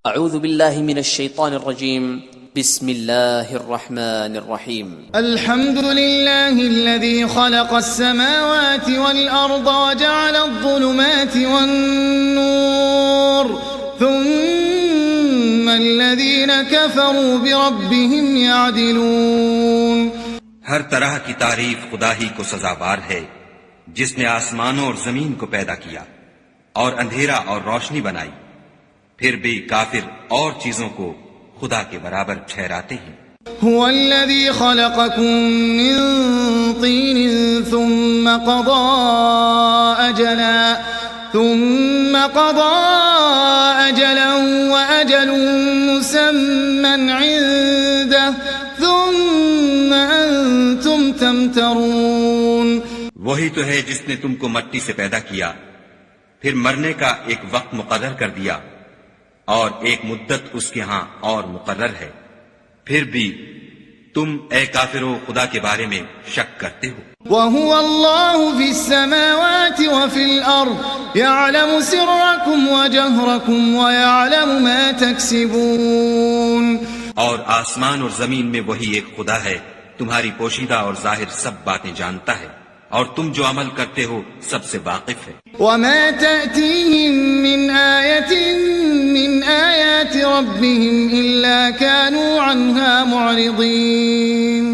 اعوذ باللہ من الشیطان الرجیم بسم اللہ الرحمن الرحیم الحمد للہ الذی خلق السماوات والارض وجعل الظلمات والنور ثم الذین کفروا بربهم یعدلون. ہر طرح کی تعریف خدا ہی کو سزاوار ہے جس نے آسمانوں اور زمین کو پیدا کیا اور اندھیرا اور روشنی بنائی، پھر بھی کافر اور چیزوں کو خدا کے برابر ٹھہراتے ہیں. هو الذي خلقكم من طين ثم قضى أجلا وأجل مسمى عنده ثم أنتم تمترون. وہی تو ہے جس نے تم کو مٹی سے پیدا کیا، پھر مرنے کا ایک وقت مقرر کر دیا اور ایک مدت اس کے ہاں اور مقرر ہے، پھر بھی تم اے کافرو خدا کے بارے میں شک کرتے ہو. وَهُوَ اللَّهُ فِي السَّمَاوَاتِ وَفِي الْأَرْضِ يَعْلَمُ سِرَّكُمْ وَجَهْرَكُمْ وَيَعْلَمُ مَا تَكْسِبُونَ. اور آسمان اور زمین میں وہی ایک خدا ہے، تمہاری پوشیدہ اور ظاہر سب باتیں جانتا ہے، اور تم جو عمل کرتے ہو سب سے واقف ہے. وَمَا تَأْتِيهِم مِّنْ آيَةٍ مِّنْ آيَاتِ رَبِّهِمْ إِلَّا كَانُوا عَنْهَا مُعْرِضِينَ.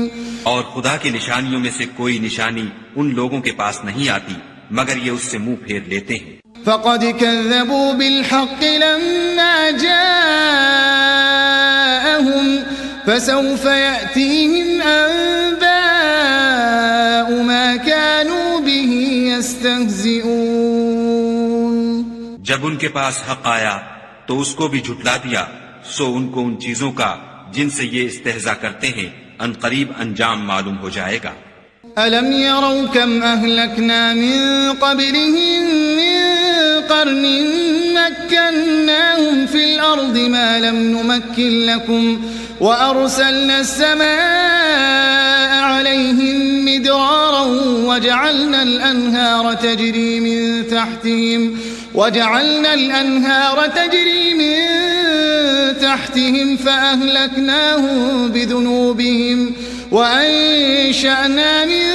اور خدا کی نشانیوں میں سے کوئی نشانی ان لوگوں کے پاس نہیں آتی مگر یہ اس سے منہ پھیر لیتے ہیں. فَقَدْ كَذَّبُوا بِالْحَقِّ لَمَّا جَاءَهُمْ فَسَوْفَ يَأْتِيهِمْ أَنبَاءُ مَا كَانُوا بِهِ يَسْتَهْزِئُونَ. جب ان کے پاس حق آیا تو اس کو بھی جھٹلا دیا، سو ان کو ان چیزوں کا جن سے یہ استہزاء کرتے ہیں ان قریب انجام معلوم ہو جائے گا. أَلَمْ يَرَوْا كَمْ أَهْلَكْنَا مِن قَبْلِهِم مِّن قَرْنٍ مَّكَّنَّاهُمْ فِي الْأَرْضِ مَا لَمْ نُمَكِّن لَّكُمْ وَأَرْسَلْنَا السَّمَاءَ عَلَيْهِم مِّدْرَارًا وَجَعَلْنَا الْأَنْهَارَ تَجْرِي مِن تحتهم فأهلكناهم بذنوبهم وأنشأنا من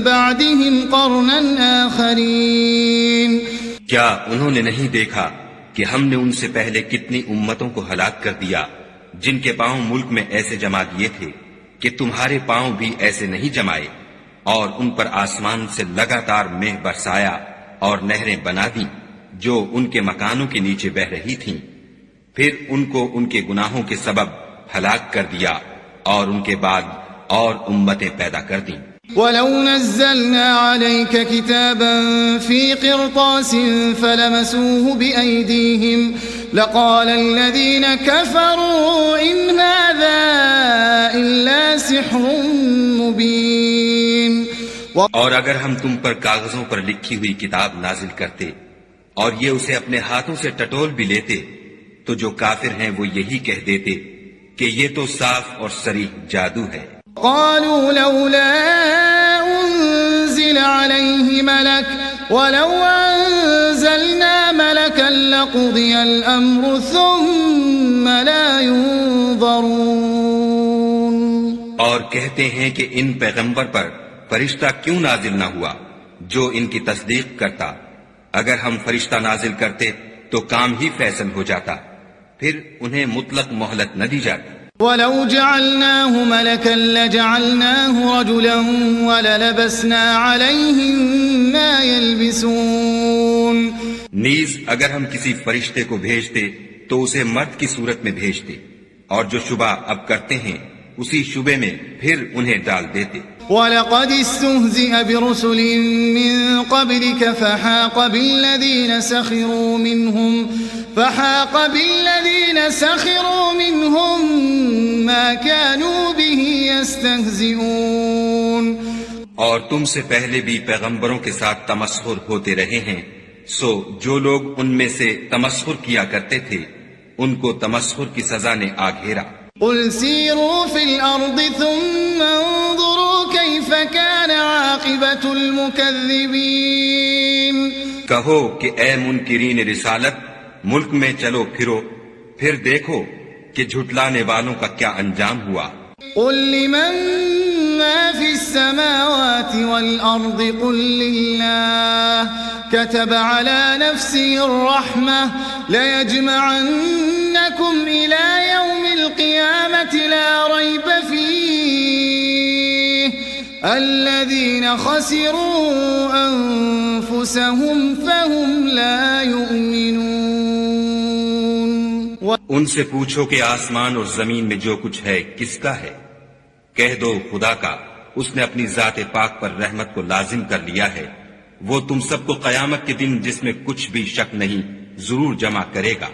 بعدهم قرنا آخرين. کیا انہوں نے نہیں دیکھا کہ ہم نے ان سے پہلے کتنی امتوں کو ہلاک کر دیا جن کے پاؤں ملک میں ایسے جما دیے تھے کہ تمہارے پاؤں بھی ایسے نہیں جمائے، اور ان پر آسمان سے لگاتار مہ برسایا اور نہریں بنا دیں جو ان کے مکانوں کے نیچے بہ رہی تھیں، پھر ان کو ان کے گناہوں کے سبب ہلاک کر دیا اور ان کے بعد اور امتیں پیدا کر دیں. وَلَوْ نَزَّلْنَا عَلَيْكَ كِتَابًا فِي قِرْطَاسٍ فَلَمَسُوهُ بِأَيْدِيهِمْ لَقَالَ الَّذِينَ كَفَرُوا إِنْ هَذَا إِلَّا سِحْرٌ مُبِينٌ. اور اگر ہم تم پر کاغذوں پر لکھی ہوئی کتاب نازل کرتے اور یہ اسے اپنے ہاتھوں سے ٹٹول بھی لیتے تو جو کافر ہیں وہ یہی کہہ دیتے کہ یہ تو صاف اور صریح جادو ہے. قالوا لولا انزل عليه ملك ولو انزلنا ملكا لقضي الامر ثم لا ينظرون. اور کہتے ہیں کہ ان پیغمبر پر فرشتہ کیوں نازل نہ ہوا جو ان کی تصدیق کرتا، اگر ہم فرشتہ نازل کرتے تو کام ہی فیصل ہو جاتا، پھر انہیں مطلق مہلت نہ دی جاتی. وَلَوْ جَعَلْنَاهُ مَلَكًا لَجَعَلْنَاهُ رَجُلًا وَلَلَبَسْنَا عَلَيْهِمْ مَا يَلْبِسُونَ. نیز اگر ہم کسی فرشتے کو بھیجتے تو اسے مرد کی صورت میں بھیجتے، اور جو شبہ اب کرتے ہیں اسی شبے میں پھر انہیں ڈال دیتے. وَلَقَدِ اسْتُهْزِئَ بِرُسُلٍ مِّن قَبْلِكَ فَحَاقَ بِالَّذِينَ سَخِرُوا مِنْهُمْ مَا كَانُوا بِهِ يَسْتَهْزِئُونَ. اور تم سے پہلے بھی پیغمبروں کے ساتھ تمسخر ہوتے رہے ہیں، سو جو لوگ ان میں سے تمسخر کیا کرتے تھے ان کو تمسخر کی سزا نے آ گھیرا. قُلْ سِيرُوا فِي الْأَرْضِ ثُمَّ انظُرُوا كَيْفَ كَانَ عَاقِبَةُ الْمُكَذِّبِينَ. کہو کہ اے منکرین رسالت، ملک میں چلو پھرو، پھر دیکھو کہ جھٹلانے والوں کا کیا انجام ہوا۔ قل لمن ما في السماوات والأرض قل لله كتب على نفسه الرحمة ليجمعنكم إلى يوم القيامة لا ريب فيه الذين خسروا أنفسهم فهم لا يؤمنون۔ ان سے پوچھو کہ آسمان اور زمین میں جو کچھ ہے کس کا ہے؟ کہہ دو خدا کا، اس نے اپنی ذات پاک پر رحمت کو لازم کر لیا ہے، وہ تم سب کو قیامت کے دن جس میں کچھ بھی شک نہیں ضرور جمع کرے گا۔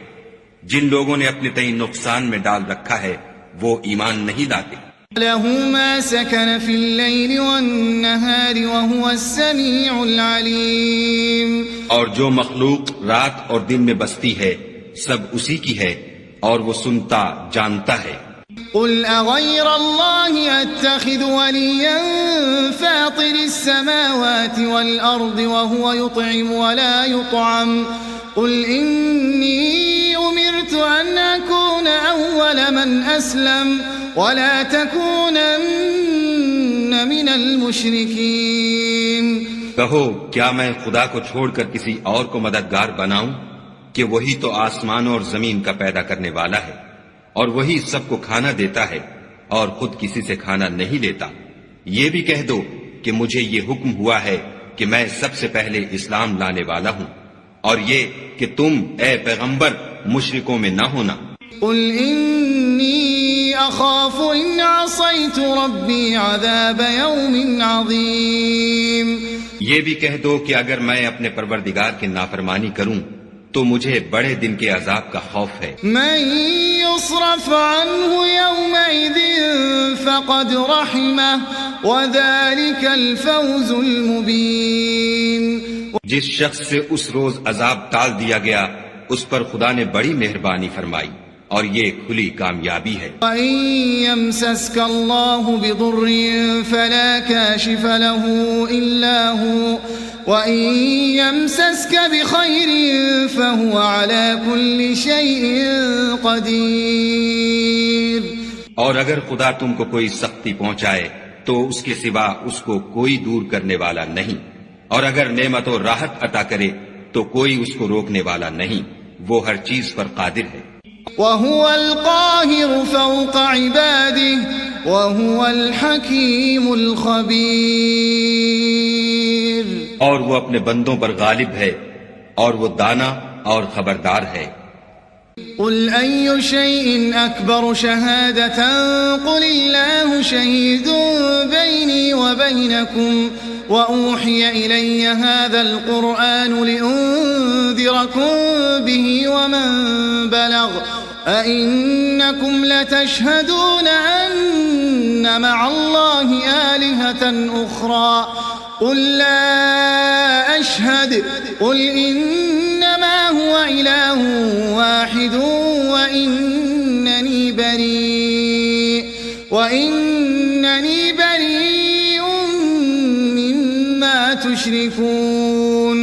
جن لوگوں نے اپنے تئیں نقصان میں ڈال رکھا ہے وہ ایمان نہیں لاتے۔ له ما سكن في الليل والنهار وهو السميع العليم۔ اور جو مخلوق رات اور دن میں بستی ہے سب اسی کی ہے اور وہ سنتا جانتا ہے۔ قل اغير الله اتخذ وليا فاطر السماوات والارض وهو يطعم ولا يطعم قل اني امرت ان اكون اول من اسلم ولا تكونن من المشركين۔ کہو کیا میں خدا کو چھوڑ کر کسی اور کو مددگار بناؤں کہ وہی تو آسمانوں اور زمین کا پیدا کرنے والا ہے اور وہی سب کو کھانا دیتا ہے اور خود کسی سے کھانا نہیں لیتا۔ یہ بھی کہہ دو کہ مجھے یہ حکم ہوا ہے کہ میں سب سے پہلے اسلام لانے والا ہوں، اور یہ کہ تم اے پیغمبر مشرکوں میں نہ ہونا۔ قل انی اخاف ان عصیت ربی عذاب یوم عظیم۔ یہ بھی کہہ دو کہ اگر میں اپنے پروردگار کی نافرمانی کروں تو مجھے بڑے دن کے عذاب کا خوف ہے۔ من يصرف عنه يومئذ فقد رحمه وذلك الفوز المبين۔ جس شخص سے اس روز عذاب ٹال دیا گیا اس پر خدا نے بڑی مہربانی فرمائی اور یہ کھلی کامیابی ہے۔ وَإِن يَمْسَسْكَ اللَّهُ بِضُرٍّ فَلَا كَاشِفَ لَهُ إِلَّا هُوَ وَإِن يَمْسَسْكَ بِخَيْرٍ فَهُوَ عَلَى كُلِّ شَيْءٍ قَدِيرٌ۔ اور اگر خدا تم کو کوئی سختی پہنچائے تو اس کے سوا اس کو کوئی دور کرنے والا نہیں، اور اگر نعمت و راحت عطا کرے تو کوئی اس کو روکنے والا نہیں، وہ ہر چیز پر قادر ہے۔ وَهُوَ الْقَاهِرُ فَوْقَ عِبَادِهِ وَهُوَ الْحَكِيمُ الْخَبِيرُ۔ اور وہ اپنے بندوں پر غالب ہے اور وہ دانا اور خبردار ہے۔ قل أي شيء أكبر شهادة قل الله شهيد بيني وبينكم وأوحي إلي هذا القرآن لأنذركم به ومن بلغ أئنكم لتشهدون أن مع الله آلهة أخرى قل لا أشهد قل إنما هو إله واحد وإنني بريء مما تشركون۔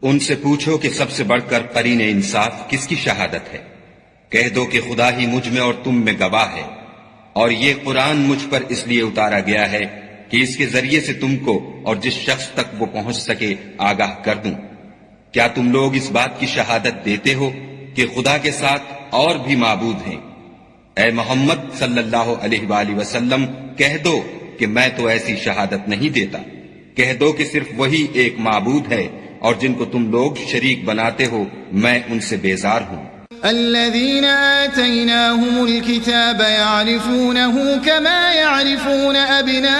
ان سے پوچھو کہ سب سے بڑھ کر قرین انصاف کس کی شہادت ہے؟ کہہ دو کہ خدا ہی مجھ میں اور تم میں گواہ ہے، اور یہ قرآن مجھ پر اس لیے اتارا گیا ہے کہ اس کے ذریعے سے تم کو اور جس شخص تک وہ پہنچ سکے آگاہ کر دوں۔ کیا تم لوگ اس بات کی شہادت دیتے ہو کہ خدا کے ساتھ اور بھی معبود ہیں؟ اے محمد صلی اللہ علیہ وآلہ وسلم کہہ دو کہ میں تو ایسی شہادت نہیں دیتا، کہہ دو کہ صرف وہی ایک معبود ہے اور جن کو تم لوگ شریک بناتے ہو میں ان سے بیزار ہوں۔ الذين آتيناهم الكتاب يعرفونه كما يعرفون أبناءهم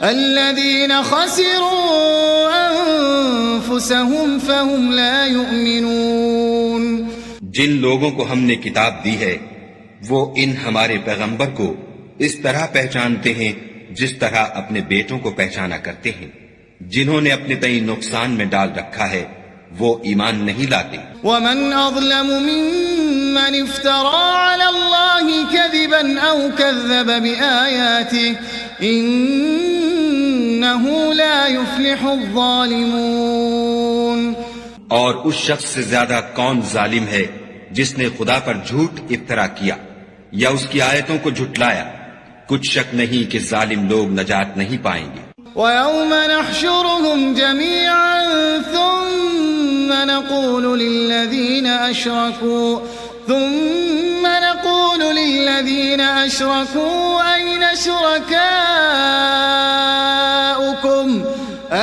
الذين خسروا أنفسهم فهم لا يؤمنون۔ جن لوگوں کو ہم نے کتاب دی ہے وہ ان ہمارے پیغمبر کو اس طرح پہچانتے ہیں جس طرح اپنے بیٹوں کو پہچانا کرتے ہیں۔ جنہوں نے اپنے تئیں نقصان میں ڈال رکھا ہے وہ ایمان نہیں لاتے۔ ومن اظلم ممن افترى على الله كذبا او كذب بآياته انه لا يفلح الظالمون۔ اور اس شخص سے زیادہ کون ظالم ہے جس نے خدا پر جھوٹ افطرا کیا یا اس کی آیتوں کو جھٹلایا؟ کچھ شک نہیں کہ ظالم لوگ نجات نہیں پائیں گے۔ وَيَوْمَ نَحْشُرُهُمْ جَمِيعًا ثُمَّ نَقُولُ لِلَّذِينَ أَشْرَكُوا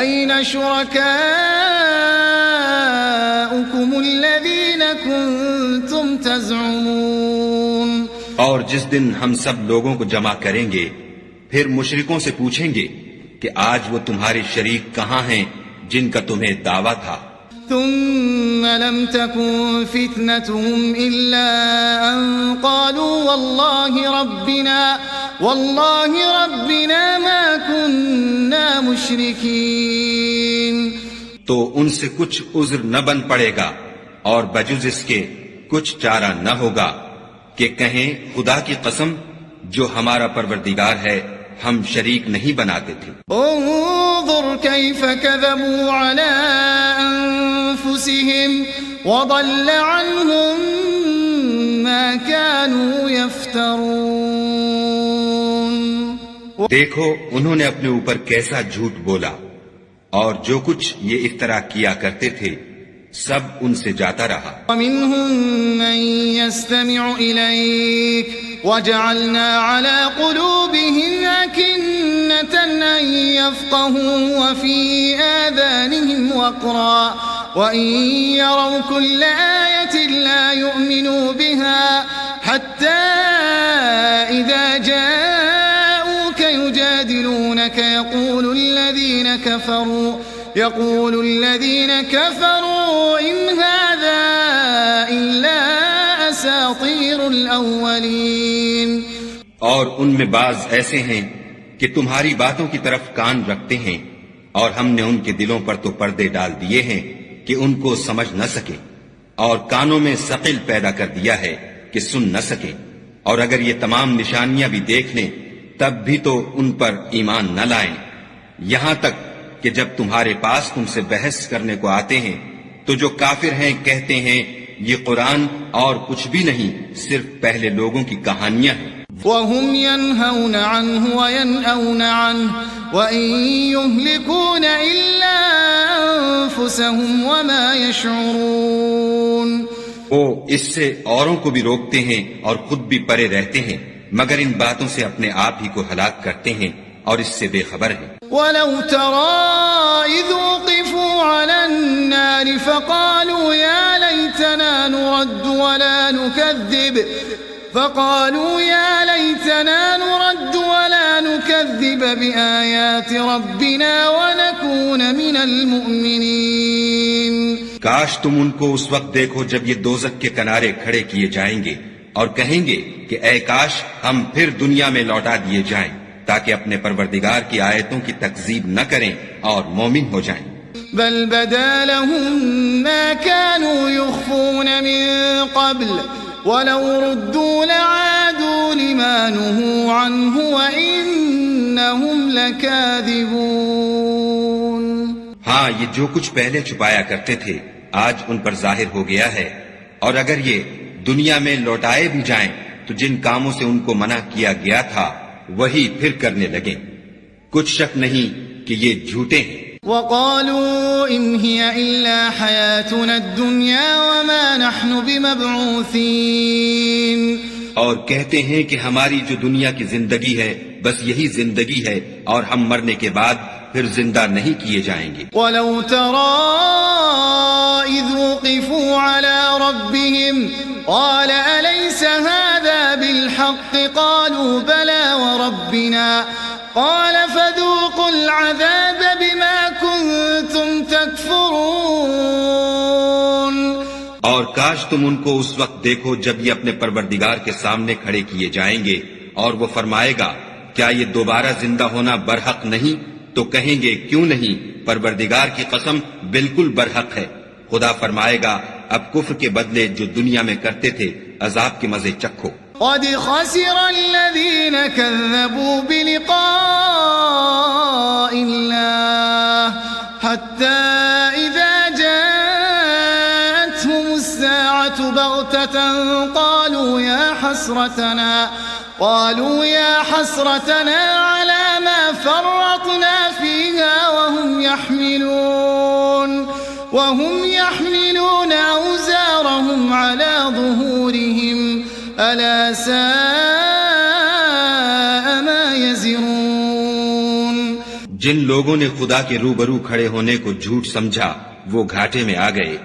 أَيْنَ شُرَكَاؤُكُمُ الَّذِينَ كُنتُمْ تَزْعُمُونَ۔ اور جس دن ہم سب لوگوں کو جمع کریں گے پھر مشرکوں سے پوچھیں گے کہ آج وہ تمہارے شریک کہاں ہیں جن کا تمہیں دعویٰ تھا؟ ثم لم تكن فتنتهم إلا أن قالوا والله ربنا ما كنا مشركين۔ تو ان سے کچھ عذر نہ بن پڑے گا اور بجز اس کے کچھ چارہ نہ ہوگا کہ کہیں خدا کی قسم جو ہمارا پروردگار ہے ہم شریک نہیں بناتے تھے۔ انظر كيف كذبوا على أنفسهم وضل عنهم ما كانوا يفترون۔ دیکھو انہوں نے اپنے اوپر کیسا جھوٹ بولا اور جو کچھ یہ افترا کیا کرتے تھے سب ان سے جاتا رہا۔ ومنهم من يستمع إليك وجعلنا على قلوبهم أكنة أن يفقهوا وفي آذانهم وقرا وإن يروا كل آية لا يؤمنوا بها حتى إذا جاءوك يجادلونك يقول الذين كفروا إن هذا إلا أساطير الأولين۔ اور ان میں بعض ایسے ہیں کہ تمہاری باتوں کی طرف کان رکھتے ہیں اور ہم نے ان کے دلوں پر تو پردے ڈال دیے ہیں کہ ان کو سمجھ نہ سکیں اور کانوں میں ثقل پیدا کر دیا ہے کہ سن نہ سکیں، اور اگر یہ تمام نشانیاں بھی دیکھ لیں تب بھی تو ان پر ایمان نہ لائیں، یہاں تک کہ جب تمہارے پاس تم سے بحث کرنے کو آتے ہیں تو جو کافر ہیں کہتے ہیں یہ قرآن اور کچھ بھی نہیں صرف پہلے لوگوں کی کہانیاں ہیں۔ وَهُمْ يَنْهَوْنَ عَنْهُ وَيَنْأَوْنَ عَنْهُ وَإِنْ يُهْلِكُونَ إِلَّا أَنفُسَهُمْ وَمَا يَشْعُرُونَ۔ وہ اس سے اوروں کو بھی روکتے ہیں اور خود بھی پرے رہتے ہیں مگر ان باتوں سے اپنے آپ ہی کو ہلاک کرتے ہیں اور اس سے بے خبر ہیں۔ وَلَوْ تَرَىٰ إِذْ وُقِفُوا عَلَى النَّارِ فَقَالُوا يَا لَيْتَنَا نُرَدُّ وَلَا نُكَذِّبَ بِآيَاتِ رَبِّنَا وَنَكُونَ مِنَ الْمُؤْمِنِينَ۔ کاش تم ان کو اس وقت دیکھو جب یہ دوزخ کے کنارے کھڑے کیے جائیں گے اور کہیں گے کہ اے کاش ہم پھر دنیا میں لوٹا دیے جائیں تاکہ اپنے پروردگار کی آیتوں کی تکذیب نہ کریں اور مومن ہو جائیں۔ بل بدا لهم ما كانوا يخفون من قبل ولو ردوا لعادوا لما نهوا عنه وإنهم لكاذبون۔ ہاں یہ جو کچھ پہلے چھپایا کرتے تھے آج ان پر ظاہر ہو گیا ہے، اور اگر یہ دنیا میں لوٹائے بھی جائیں تو جن کاموں سے ان کو منع کیا گیا تھا وہی پھر کرنے لگیں، کچھ شک نہیں کہ یہ جھوٹے ہیں۔ وَقَالُوا إِنْ هِيَ إِلَّا حَيَاتُنَا الدُّنْيَا وَمَا نَحْنُ بِمَبْعُوثِينَ۔ اور کہتے ہیں کہ ہماری جو دنیا کی زندگی ہے بس یہی زندگی ہے اور ہم مرنے کے بعد پھر زندہ نہیں کیے جائیں گے۔ وَلَوْ تَرَىٰ إِذْ وُقِفُوا عَلَىٰ رَبِّهِمْ قَالَ أَلَيْسَ هَٰذَا بِالْحَقِّ قَالُوا بَلَىٰ وَرَبِّنَا قَالَ فَذُوقُوا الْعَذَابَ بِمَا كُنتُمْ تَكْفُرُونَ۔ اور کاش تم ان کو اس وقت دیکھو جب یہ اپنے پروردگار کے سامنے کھڑے کیے جائیں گے اور وہ فرمائے گا کیا یہ دوبارہ زندہ ہونا برحق نہیں؟ تو کہیں گے کیوں نہیں، پروردگار کی قسم بالکل برحق ہے۔ خدا فرمائے گا اب کفر کے بدلے جو دنیا میں کرتے تھے عذاب کے مزے چکھو۔ قد خسر الذين كذبوا بلقاء الله حتى إذا جاء بغتة قالوا يا حسرتنا على ما فرطنا فيها وهم يحملون أوزارهم على ظهورهم ألا ساء ما يزرون. جن لوگوں نے خدا کے روبرو کھڑے ہونے کو جھوٹ سمجھا وہ گھاٹے میں آ گئے،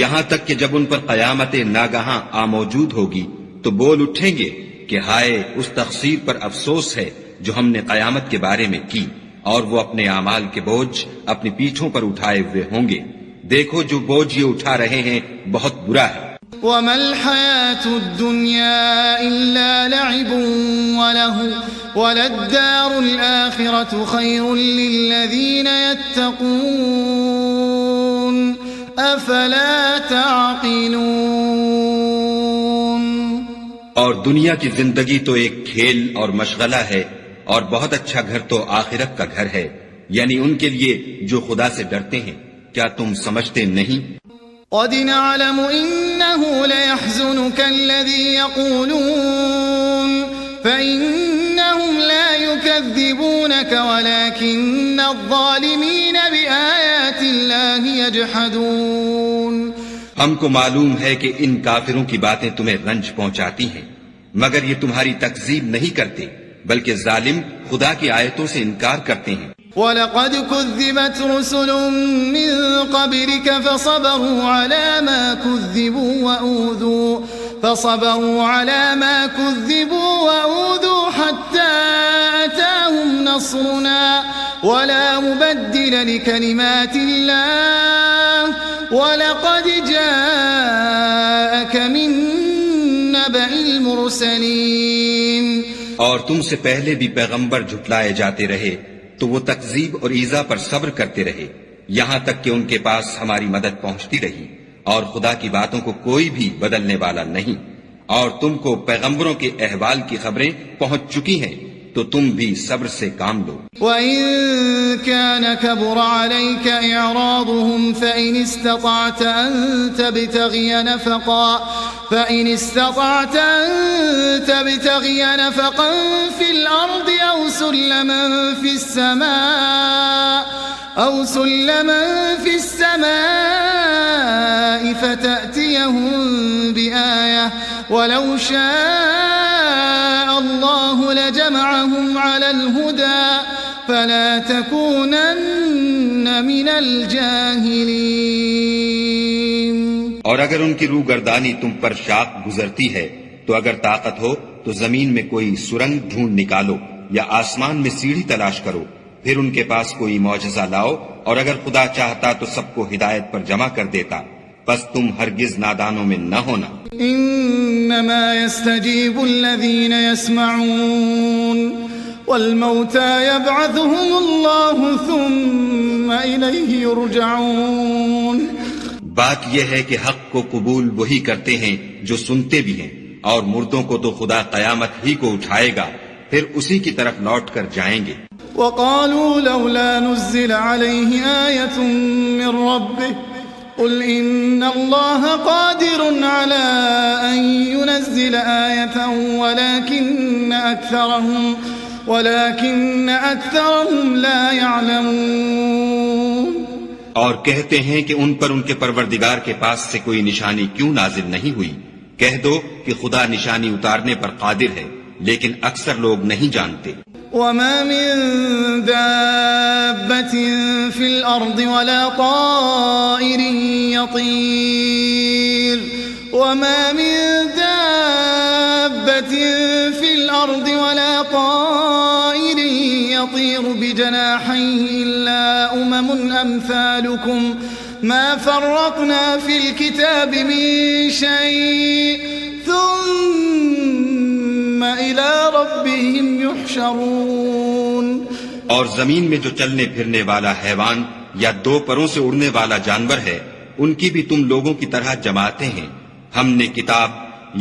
یہاں تک کہ جب ان پر قیامت ناگہاں آ موجود ہوگی تو بول اٹھیں گے کہ ہائے اس تقصیر پر افسوس ہے جو ہم نے قیامت کے بارے میں کی، اور وہ اپنے اعمال کے بوجھ اپنی پیٹھوں پر اٹھائے ہوئے ہوں گے. دیکھو جو بوجھ یہ اٹھا رہے ہیں بہت برا ہے. وَمَا الْحَيَاةُ الدُّنْيَا إِلَّا لَعِبٌ وَلَهْوٌ وَلَلدَّارُ الْآخِرَةُ خَيْرٌ لِّلَّذِينَ يَتَّقُونَ أَفَلَا تَعْقِلُونَ. اور دنیا کی زندگی تو ایک کھیل اور مشغلہ ہے، اور بہت اچھا گھر تو آخرت کا گھر ہے، یعنی ان کے لیے جو خدا سے ڈرتے ہیں. کیا تم سمجھتے نہیں؟ قد نعلم إنه ليحزنك الذي يقولون فإنهم لا يكذبونك ولكن الظالمين بآيات الله يجحدون. ہم کو معلوم ہے کہ ان کافروں کی باتیں تمہیں رنج پہنچاتی ہیں، مگر یہ تمہاری تکذیب نہیں کرتے بلکہ ظالم خدا کی آیتوں سے انکار کرتے ہیں. وَلَقَدْ كُذِّبَتْ رُسُلٌ مِّن قَبْلِكَ فَصَبَرُوا عَلَى مَا كُذِّبُوا وَأُوذُوا حَتَّى أَتَاهُمْ نَصْرُنَا وَلَا مُبَدِّلَ لِكَلِمَاتِ اللَّهِ وَلَقَدْ جَاءَكَ مِن نَّبَإِ الْمُرْسَلِينَ. اور تم سے پہلے بھی پیغمبر جھٹلائے جاتے رہے تو وہ تکذیب اور ایذا پر صبر کرتے رہے یہاں تک کہ ان کے پاس ہماری مدد پہنچتی رہی، اور خدا کی باتوں کو کوئی بھی بدلنے والا نہیں. اور تم کو پیغمبروں کے احوال کی خبریں پہنچ چکی ہیں تو تم بھی صبر سے کام لو. وَإِن كَانَ كَبُرَ عَلَيْكَ إِعْرَاضُهُمْ فَإِنِ اسْتَطَعْتَ أَن تَبْتَغِيَ نَفَقًا فِي الْأَرْضِ أَوْ سُلَّمًا فِي السَّمَاءِ فَتَأْتِيَهُم بِآيَةٍ وَلَوْ شَاءَ اللَّهُ لَجَمَعَهُمْ عَلَى الْهُدَى فَلَا تَكُونَنَّ مِنَ الْجَاهِلِينَ. اور اگر ان کی روگردانی تم پر شاق گزرتی ہے تو اگر طاقت ہو تو زمین میں کوئی سرنگ ڈھونڈ نکالو یا آسمان میں سیڑھی تلاش کرو، پھر ان کے پاس کوئی معجزہ لاؤ، اور اگر خدا چاہتا تو سب کو ہدایت پر جمع کر دیتا، بس تم ہرگز نادانوں میں نہ ہونا. انما يستجيب الذين يسمعون والموتى يبعثهم الله ثم إليه يرجعون. بات یہ ہے کہ حق کو قبول وہی کرتے ہیں جو سنتے بھی ہیں، اور مردوں کو تو خدا قیامت ہی کو اٹھائے گا، پھر اسی کی طرف لوٹ کر جائیں گے. وقالوا لولا نزل عليه آية من ربه قل إن الله قادر على أن ينزل آية ولكن أكثرهم لا يعلمون. اور کہتے ہیں کہ ان پر ان کے پروردگار کے پاس سے کوئی نشانی کیوں نازل نہیں ہوئی. کہہ دو کہ خدا نشانی اتارنے پر قادر ہے، لیکن اکثر لوگ نہیں جانتے. وما من دابة في الأرض ولا طائر يطير بجناحيه إلا أمثالكم ما فرطنا في الكتاب من شيء ثم إلى ربهم يحشرون. اور زمین میں جو چلنے پھرنے والا حیوان یا دو پروں سے اڑنے والا جانور ہے، ان کی بھی تم لوگوں کی طرح جماعتیں ہیں. ہم نے کتاب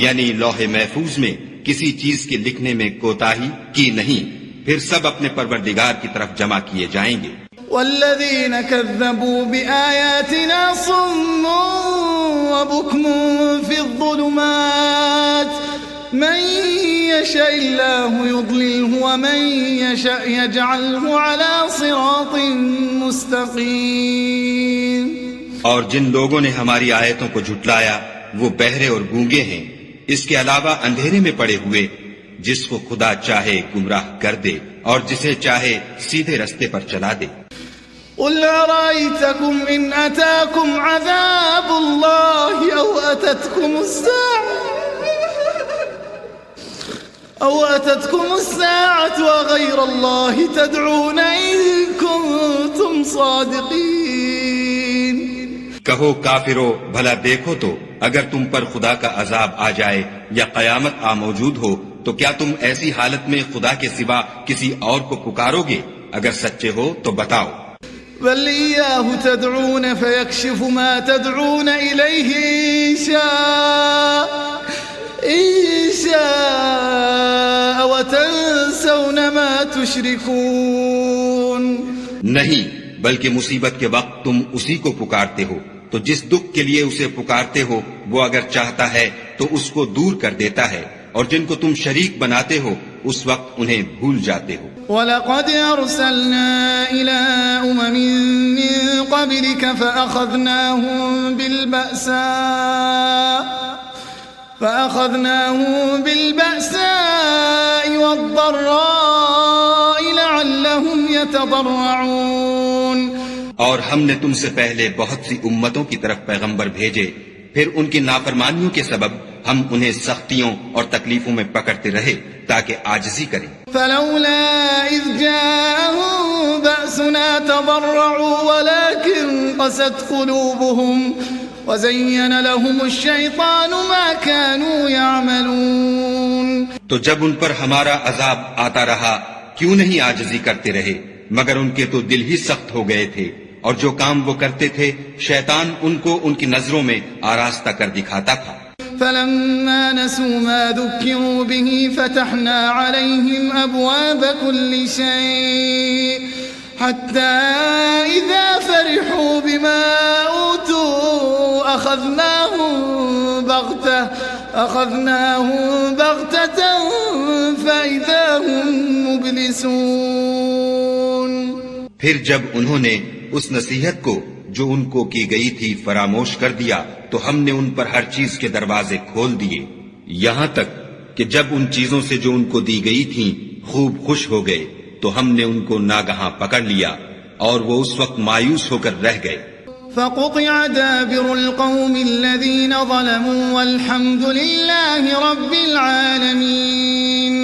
یعنی لوح محفوظ میں کسی چیز کے لکھنے میں کوتاہی کی نہیں، پھر سب اپنے پروردگار کی طرف جمع کیے جائیں گے. والذین كذبوا بآیاتنا صم وبكم في الظلمات من يشاء الله يضلله ومن يشاء يجعله على صراط مستقيم. اور جن لوگوں نے ہماری آیتوں کو جھٹلایا وہ بہرے اور گونگے ہیں، اس کے علاوہ اندھیرے میں پڑے ہوئے، جس کو خدا چاہے گمراہ کر دے اور جسے چاہے سیدھے رستے پر چلا دے. قل أرأيتكم إن أتاكم عذاب الله أو أتتكم الساعة وغير الله تدعون إن كنتم صادقين. کہو کافرو، بھلا دیکھو تو اگر تم پر خدا کا عذاب آ جائے یا قیامت آ موجود ہو تو کیا تم ایسی حالت میں خدا کے سوا کسی اور کو پکارو گے؟ اگر سچے ہو تو بتاؤ. بل إياه تدعون فيكشف ما تدعون إليه إن شاء وتنسون ما تشركون. نہیں، بلکہ مصیبت کے وقت تم اسی کو پکارتے ہو، تو جس دکھ کے لیے اسے پکارتے ہو وہ اگر چاہتا ہے تو اس کو دور کر دیتا ہے، اور جن کو تم شریک بناتے ہو اس وقت انہیں بھول جاتے ہو. وَلَقَدْ أَرْسَلْنَا إِلَىٰ أُمَمٍ مِّن قَبْلِكَ فَأَخَذْنَاهُم بِالْبَأْسَاءِ وَالضَّرَّاءِ لَعَلَّهُمْ يَتَضَرَّعُونَ. اور ہم نے تم سے پہلے بہت سی امتوں کی طرف پیغمبر بھیجے، پھر ان کی نافرمانیوں کے سبب ہم انہیں سختیوں اور تکلیفوں میں پکڑتے رہے تاکہ عاجزی کریں. فلولا اذ جاءهم بأسنا تضرعوا ولكن قست قلوبهم وزين لهم الشيطان ما كانوا يعملون. تو جب ان پر ہمارا عذاب آتا رہا کیوں نہیں عاجزی کرتے رہے، مگر ان کے تو دل ہی سخت ہو گئے تھے، اور جو کام وہ کرتے تھے شیطان ان کو ان کی نظروں میں آراستہ کر دکھاتا تھا. فلما نسوا ما ذكروا به فتحنا عليهم أبواب كل شيء حتى إذا فرحوا بما أوتوا أخذناهم بغتة فإذا هم مبلسون. پھر جب انہوں نے اس نصیحت کو جو ان کو کی گئی تھی فراموش کر دیا تو ہم نے ان پر ہر چیز کے دروازے کھول دیے، یہاں تک کہ جب ان چیزوں سے جو ان کو دی گئی تھیں خوب خوش ہو گئے تو ہم نے ان کو ناگہاں پکڑ لیا اور وہ اس وقت مایوس ہو کر رہ گئے. فقطع دابر القوم الذين ظلموا والحمد لله رب العالمين.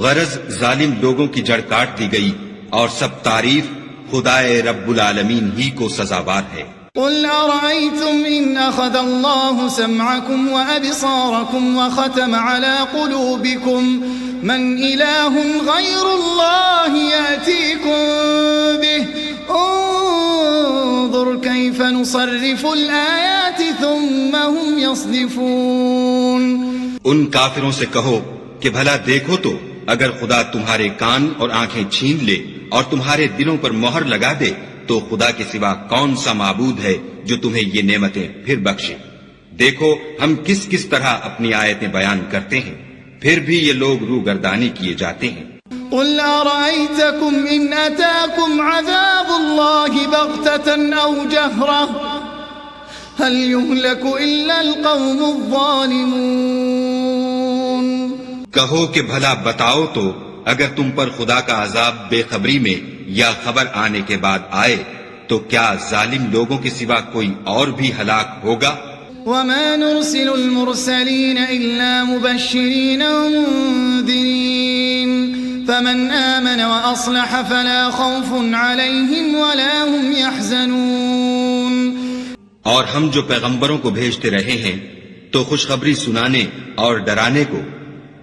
غرض ظالم لوگوں کی جڑ کاٹ دی گئی اور سب تعریف خدائے رب العالمین ہی کو سزاوار ہے. قل أرأيتم إن أخذ الله سمعكم وأبصاركم وختم على قلوبكم من إله غير الله يأتيكم به انظر كيف نصرف الآيات ثم هم يصدفون. ان کافروں سے کہو کہ بھلا دیکھو تو اگر خدا تمہارے کان اور آنکھیں چھین لے اور تمہارے دلوں پر مہر لگا دے تو خدا کے سوا کون سا معبود ہے جو تمہیں یہ نعمتیں پھر بخشے. دیکھو ہم کس کس طرح اپنی آیتیں بیان کرتے ہیں، پھر بھی یہ لوگ روگردانی کیے جاتے ہیں. قل أرأيتكم إن أتاكم عذاب الله بغتة أو جهرة هل يهلك إلا القوم الظالمون. کہو کہ بھلا بتاؤ تو اگر تم پر خدا کا عذاب بے خبری میں یا خبر آنے کے بعد آئے تو کیا ظالم لوگوں کے سوا کوئی اور بھی ہلاک ہوگا؟ وما نرسل المرسلين إلا مبشرين ومنذرين فمن آمن وأصلح فلا خوف عليهم ولا هم يحزنون. اور ہم جو پیغمبروں کو بھیجتے رہے ہیں تو خوشخبری سنانے اور ڈرانے کو،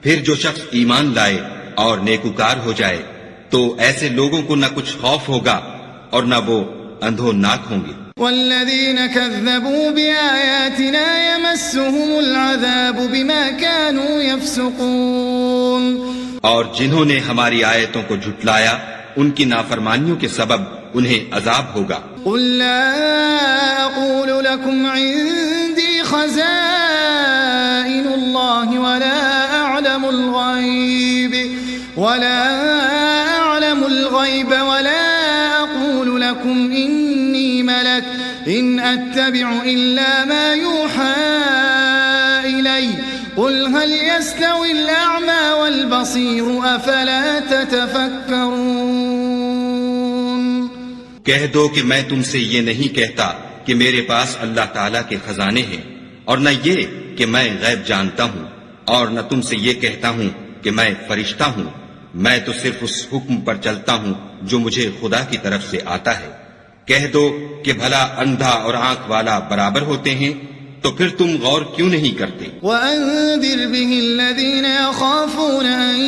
پھر جو شخص ایمان لائے اور نیکوکار ہو جائے تو ایسے لوگوں کو نہ کچھ خوف ہوگا اور نہ وہ اندھوناک ہوں گے. والذين كذبوا بآياتنا يمسهم العذاب بما كانوا يفسقون. اور جنہوں نے ہماری آیتوں کو جھٹلایا ان کی نافرمانیوں کے سبب انہیں عذاب ہوگا. قل لا أقول لكم عندي خزائن الله ولا أعلم الغيب ولا أقول لكم إني ملك إن أتبع إلا ما يوحى إلي قل هل يستوي الأعمى والبصير أفلا تتفكرون کہہ دو کہ میں تم سے یہ نہیں کہتا کہ میرے پاس اللہ تعالیٰ کے خزانے ہیں، اور نہ یہ کہ میں غیب جانتا ہوں، اور نہ تم سے یہ کہتا ہوں کہ میں فرشتہ ہوں، میں تو صرف اس حکم پر چلتا ہوں جو مجھے خدا کی طرف سے آتا ہے۔ کہہ دو کہ بھلا اندھا اور آنکھ والا برابر ہوتے ہیں، تو پھر تم غور کیوں نہیں کرتے؟ وَأَنذِرْ بِهِ الَّذِينَ يَخَافُونَ أَن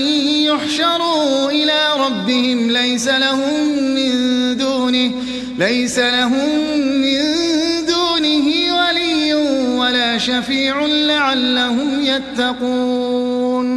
يُحْشَرُوا إِلَى رَبِّهِمْ لَيْسَ لَهُم مِّن دُونِهِ وَلِيٌّ وَلَا شَفِيعٌ لَّعَلَّهُمْ يَتَّقُونَ۔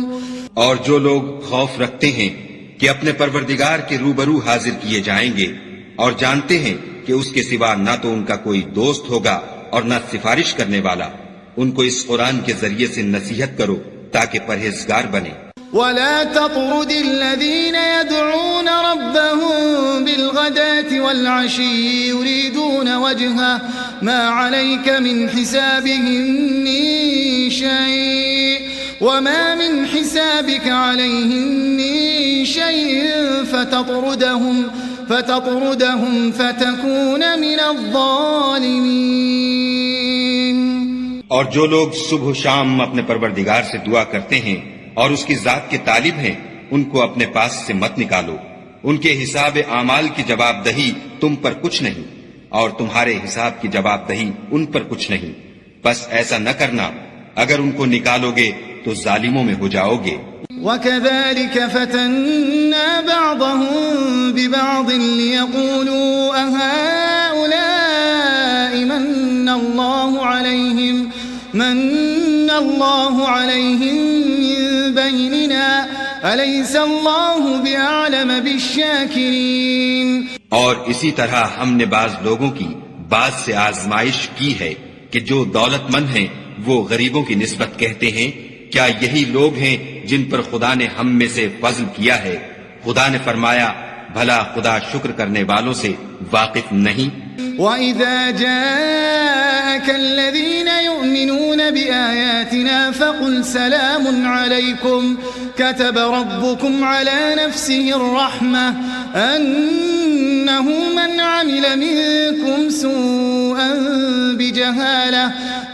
اور جو لوگ خوف رکھتے ہیں کہ اپنے پروردگار کے روبرو حاضر کیے جائیں گے اور جانتے ہیں کہ اس کے سوا نہ تو ان کا کوئی دوست ہوگا اور نہ سفارش کرنے والا، ان کو اس قرآن کے ذریعے سے نصیحت کرو تاکہ پرہیزگار بنے۔ وَلَا تَطْرُدِ الَّذِينَ يَدْعُونَ رَبَّهُم بِالْغَدَاةِ وَالْعَشِيِّ يُرِيدُونَ وَجْهَهُ مَا عَلَيْكَ مِنْ حِسَابِهِم مِّن شَيْءٍ وَمَا مِنْ حِسَابِكَ عَلَيْهِم مِّن شَيْءٍ فتطردهم فتكون من الظالمين۔ اور جو لوگ صبح و شام اپنے پروردگار سے دعا کرتے ہیں اور اس کی ذات کے طالب ہیں، ان کو اپنے پاس سے مت نکالو، ان کے حساب اعمال کی جواب دہی تم پر کچھ نہیں، اور تمہارے حساب کی جواب دہی ان پر کچھ نہیں، بس ایسا نہ کرنا، اگر ان کو نکالو گے تو ظالموں میں ہو جاؤ گے۔ وَكَذَلِكَ فَتَنَّا بَعْضَهُم بِبَعْضٍ لِيَقُولُوا أَهَٰؤُلَاءِ مَنَّ اللَّهُ عَلَيْهِم مِّن بَيْنِنَا أَلَيْسَ اللَّهُ بِأَعْلَمَ بِالشَّاكِرِينَ۔ اور اسی طرح ہم نے بعض لوگوں کی بعض سے آزمائش کی ہے کہ جو دولت مند ہیں وہ غریبوں کی نسبت کہتے ہیں کیا یہی لوگ ہیں جن پر خدا نے ہم میں سے فضل کیا ہے؟ خدا نے فرمایا بھلا خدا شکر کرنے والوں سے واقف نہیں؟ وَإِذَا جَاءَكَ الَّذِينَ يُؤْمِنُونَ بِآيَاتِنَا فَقُلْ سَلَامٌ عَلَيْكُمْ كَتَبَ رَبُّكُمْ عَلَى نَفْسِهِ الرَّحْمَةَ أَنَّهُ مَنْ عَمِلَ مِنكُمْ سُوءًا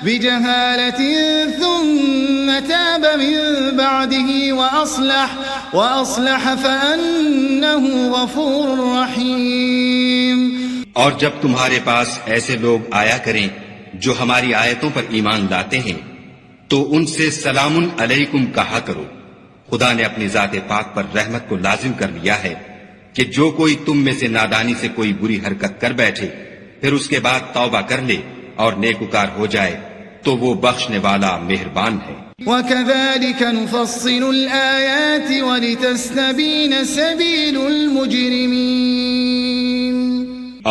بجهالة ثم تاب من بعده وأصلح فأنه غفور رحيم۔ اور جب تمہارے پاس ایسے لوگ آیا کریں جو ہماری آیتوں پر ایمان لاتے ہیں تو ان سے سلام علیکم کہا کرو۔ خدا نے اپنی ذات پاک پر رحمت کو لازم کر لیا ہے کہ جو کوئی تم میں سے نادانی سے کوئی بری حرکت کر بیٹھے پھر اس کے بعد توبہ کر لے اور نیکوکار ہو جائے تو وہ بخشنے والا مہربان ہے۔ وَكَذَلِكَ نُفَصِّلُ الْآيَاتِ وَلِتَسْتَبِينَ سَبِيلُ الْمُجْرِمِينَ۔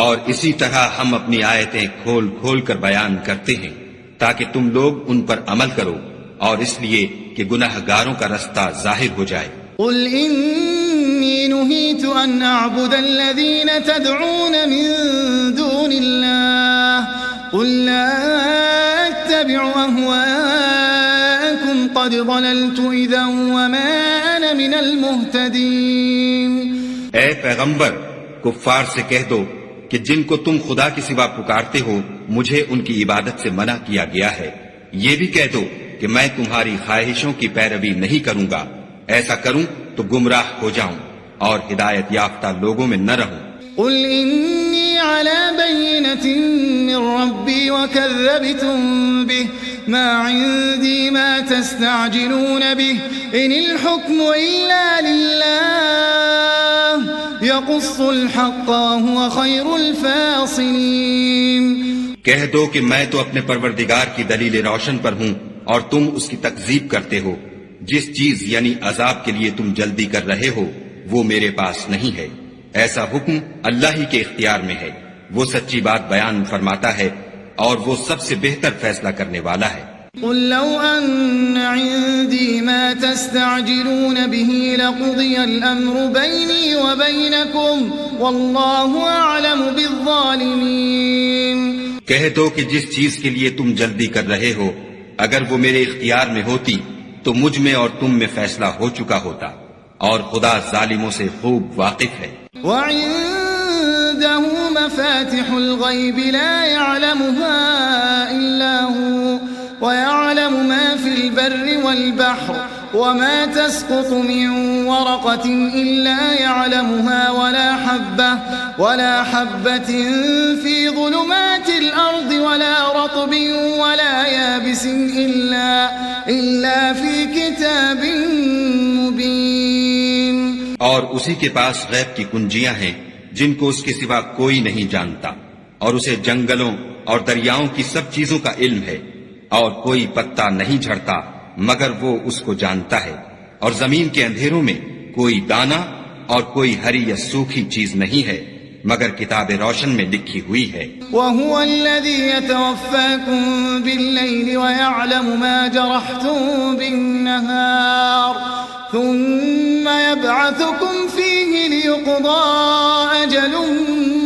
اور اسی طرح ہم اپنی آیتیں کھول کھول کر بیان کرتے ہیں تاکہ تم لوگ ان پر عمل کرو، اور اس لیے کہ گناہ گاروں کا رستہ ظاہر ہو جائے۔ قُلْ إِنِّي نُهِيتُ أَنْ أَعْبُدَ الَّذِينَ تَدْعُونَ مِن دُونِ اللَّهِ قُلْ لَا أَتَّبِعُ أَهْوَاءَكُمْ قَدْ ضَلَلْتُ إِذًا وَمَا أَنَا مِنَ الْمُهْتَدِينَ۔ اے پیغمبر، کفار سے کہہ دو کہ جن کو تم خدا کے سوا پکارتے ہو مجھے ان کی عبادت سے منع کیا گیا ہے۔ یہ بھی کہہ دو کہ میں تمہاری خواہشوں کی پیروی نہیں کروں گا، ایسا کروں تو گمراہ ہو جاؤں اور ہدایت یافتہ لوگوں میں نہ رہوں۔ قل إني على بينة من ربي وكذبتم به ما عندي ما تستعجلون به إن الحكم إلا لله يقص الحق وهو خير الفاصلين۔ کہہ دو کہ میں تو اپنے پروردگار کی دلیل روشن پر ہوں اور تم اس کی تکذیب کرتے ہو۔ جس چیز یعنی عذاب کے لیے تم جلدی کر رہے ہو وہ میرے پاس نہیں ہے، ایسا حکم اللہ ہی کے اختیار میں ہے، وہ سچی بات بیان فرماتا ہے اور وہ سب سے بہتر فیصلہ کرنے والا ہے۔ قل لو أن عندي ما تستعجلون به لقضي الأمر بيني وبينكم والله أعلم بالظالمين۔ کہہ دو کہ جس چیز کے لیے تم جلدی کر رہے ہو اگر وہ میرے اختیار میں ہوتی تو مجھ میں اور تم میں فیصلہ ہو چکا ہوتا، اور خدا ظالموں سے خوب واقف ہے۔ وعنده مفاتح الغيب لا يعلمها إلا هو ويعلم ما في البر والبحر وما تسقط من ورقة إلا يعلمها ولا حبة في ظلمات الأرض ولا رطب ولا يابس إلا في كتاب مبين۔ اور اسی کے پاس غیب کی کنجیاں ہیں جن کو اس کے سوا کوئی نہیں جانتا، اور اسے جنگلوں اور دریاؤں کی سب چیزوں کا علم ہے، اور کوئی پتا نہیں جھڑتا مگر وہ اس کو جانتا ہے، اور زمین کے اندھیروں میں کوئی دانہ اور کوئی ہری یا سوکھی چیز نہیں ہے مگر کتاب روشن میں لکھی ہوئی ہے۔ وَهُوَ الَّذِي يَتَوَفَّاكُمْ بِاللَّيْلِ وَيَعْلَمُ مَا جَرَحْتُمْ بِالنَّهَارِ ثُمَّ يَبْعَثُكُمْ فِيهِ لِيُقْضَى أَجَلٌ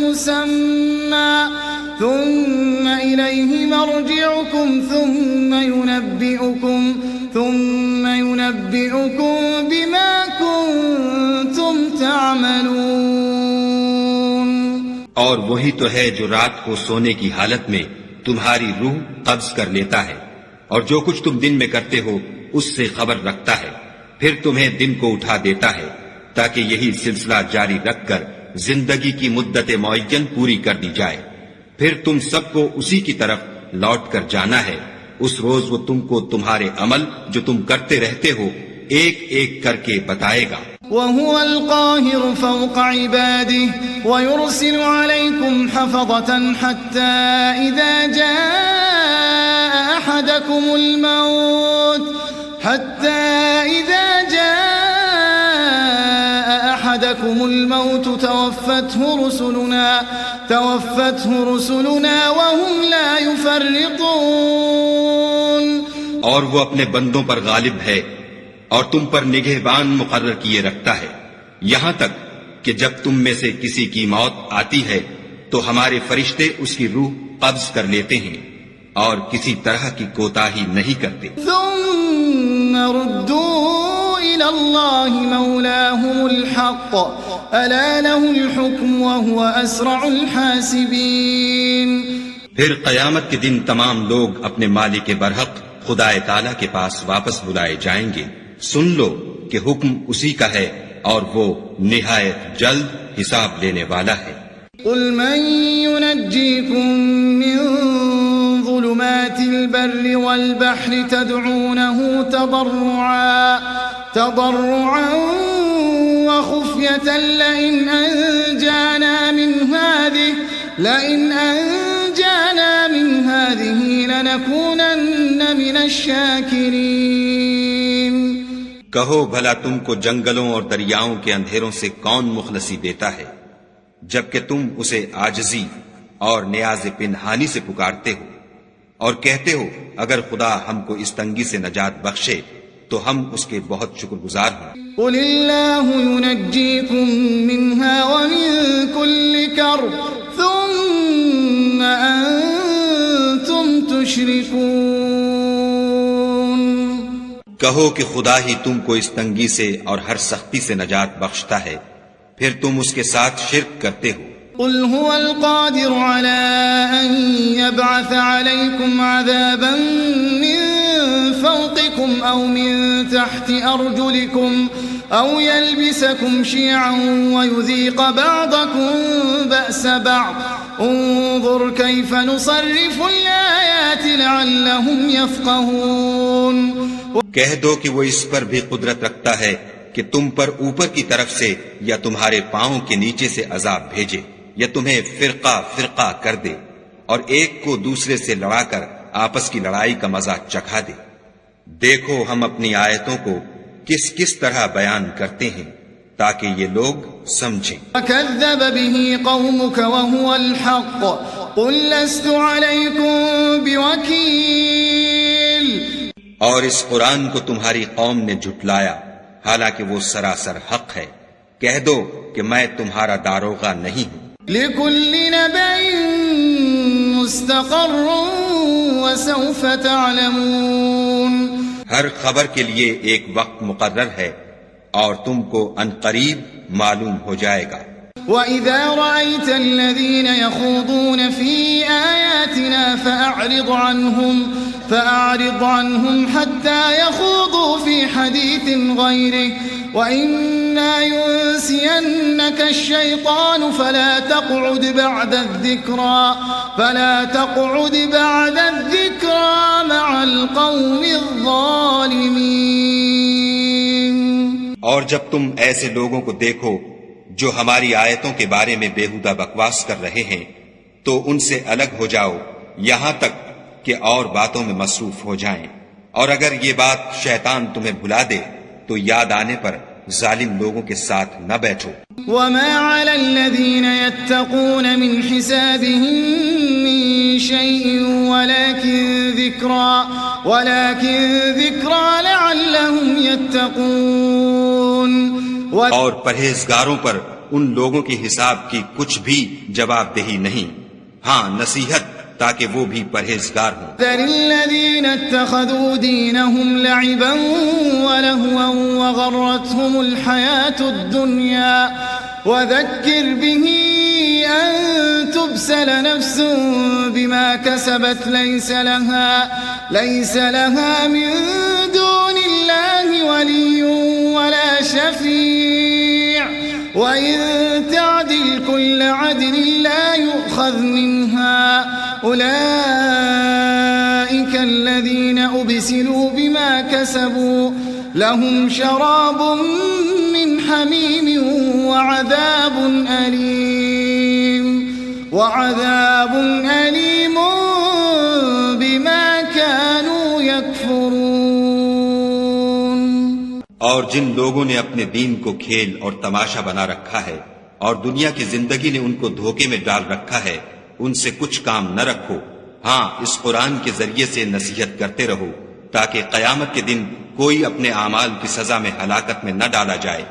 مُّسَمًّى ثم إليه مرجعكم ثم ينبئكم بما كنتم تعملون۔ اور وہی تو ہے جو رات کو سونے کی حالت میں تمہاری روح قبض کر لیتا ہے، اور جو کچھ تم دن میں کرتے ہو اس سے خبر رکھتا ہے، پھر تمہیں دن کو اٹھا دیتا ہے تاکہ یہی سلسلہ جاری رکھ کر زندگی کی مدت معین پوری کر دی جائے، پھر تم سب کو اسی کی طرف لوٹ کر جانا ہے۔ اس روز وہ تم کو تمہارے عمل جو تم کرتے رہتے ہو ایک ایک کر کے بتائے گا۔ وَهُوَ الْقَاهِرُ فَوْقَ عِبَادِهِ وَيُرْسِلُ عَلَيْكُمْ حَفَظَةً حَتَّى إِذَا جَاءَ أَحَدَكُمُ الموت توفته رسلنا وهم لا يفرطون۔ اور وہ اپنے بندوں پر غالب ہے اور تم پر نگہبان مقرر کیے رکھتا ہے، یہاں تک کہ جب تم میں سے کسی کی موت آتی ہے تو ہمارے فرشتے اس کی روح قبض کر لیتے ہیں اور کسی طرح کی کوتاہی نہیں کرتے۔ ثم ردوا إلى الله مولاهم الحق ألا له الحكم وهو أسرع الحاسبين۔ پھر قیامت کے دن تمام لوگ اپنے مالک برحق خدا تعالی کے پاس واپس بلائے جائیں گے۔ سن لو کہ حکم اسی کا ہے اور وہ نہایت جلد حساب لینے والا ہے۔ قل من ينجيكم من ظلمات البر والبحر تدعونه تضرعا وخفية لئن أنجانا من هذه لنكونن من الشاكرين۔ کہو بھلا تم کو جنگلوں اور دریاؤں کے اندھیروں سے کون مخلصی دیتا ہے جبکہ تم اسے عاجزی اور نیاز پنہانی سے پکارتے ہو اور کہتے ہو اگر خدا ہم کو اس تنگی سے نجات بخشے تو ہم اس کے بہت شکر گزار ہیں۔ قل اللہ ينجيكم منها ومن كل كرب ثم أنتم تشركون۔ کہو کہ خدا ہی تم کو اس تنگی سے اور ہر سختی سے نجات بخشتا ہے، پھر تم اس کے ساتھ شرک کرتے ہو۔ قل هو القادر على أن يبعث عليكم عذابا من فوقكم أو من تحت أرجلكم أو يلبسكم شيعا ويذيق بعضكم بأس بعض انظر كيف نصرف الآيات لعلهم يفقهون۔ کہہ دو کہ وہ اس پر بھی قدرت رکھتا ہے کہ تم پر اوپر کی طرف سے یا تمہارے پاؤں کے نیچے سے عذاب بھیجے یا تمہیں فرقہ فرقہ کر دے اور ایک کو دوسرے سے لڑا کر آپس کی لڑائی کا مزہ چکھا دے۔ دیکھو ہم اپنی آیتوں کو کس کس طرح بیان کرتے ہیں تاکہ یہ لوگ سمجھیں۔ وَكَذَّبَ بِهِ قَوْمُكَ وَهُوَ الْحَقُّ قل لست عليكم بوكيل اور اس قرآن کو تمہاری قوم نے جھٹلایا حالانکہ وہ سراسر حق ہے، کہہ دو کہ میں تمہارا داروغہ نہیں ہوں۔ لكل نبأ مستقر وسوف تعلمون، ہر خبر کے لیے ایک وقت مقرر ہے اور تم کو عنقریب معلوم ہو جائے گا۔ وَإِذَا رَأَيْتَ الَّذِينَ يَخُوضُونَ فِي آيَاتِنَا فَأَعْرِضْ عَنْهُمْ حَتَّى يَخُوضُوا فِي حَدِيثٍ غَيْرِهِ وَإِمَّا يُنْسِيَنَّكَ الشَّيْطَانُ فَلَا تَقْعُدْ بَعْدَ الذِّكْرَى مَعَ الْقَوْمِ الظَّالِمِينَ۔ اور جب تم ایسے لوگوں کو دیکھو جو ہماری آیتوں کے بارے میں بےہودہ بکواس کر رہے ہیں تو ان سے الگ ہو جاؤ یہاں تک کہ اور باتوں میں مصروف ہو جائیں، اور اگر یہ بات شیطان تمہیں بھلا دے تو یاد آنے پر ظالم لوگوں کے ساتھ نہ بیٹھو۔ وَمَا عَلَى الَّذِينَ يَتَّقُونَ مِنْ حِسَابِهِمْ مِنْ شَيْءٍ وَلَكِنْ ذِكْرَى لَعَلَّهُمْ يَتَّقُونَ۔ اور پرہیزگاروں پر ان لوگوں کے حساب کی کچھ بھی جواب دہی نہیں، ہاں نصیحت تاکہ وہ بھی پرہیزگار ہوں۔ ذَرِ الَّذِينَ اتَّخَذُوا دِينَهُمْ لَعِبًا وَلَهْوًا وَغَرَّتْهُمُ الْحَيَاةُ الدُّنْيَا وَذَكِّرْ بِهِ أَن تُبْسَلَ نَفْسٌ بِمَا كَسَبَتْ لَيْسَ لَهَا مِن دُونِ اللَّهِ وَلِيٌّ وَلَا شَفِيعٌ وَإِن تَعْدِلْ كُلَّ عَدْلٍ لَا يُؤْخَذْ مِنْهَا أُولَئِكَ الَّذِينَ أُبْسِلُوا بِمَا كَسَبُوا لَهُمْ شَرَابٌ مِّنْ حَمِيمٍ وَعَذَابٌ أَلِيمٌ بِمَا كَانُوا يَكْفُرُونَ۔ اور جن لوگوں نے اپنے دین کو کھیل اور تماشا بنا رکھا ہے اور دنیا کی زندگی نے ان کو دھوکے میں ڈال رکھا ہے، ان سے کچھ کام نہ رکھو، ہاں اس قرآن کے ذریعے سے نصیحت کرتے رہو تاکہ قیامت کے دن کوئی اپنے اعمال کی سزا میں ہلاکت میں نہ ڈالا جائے۔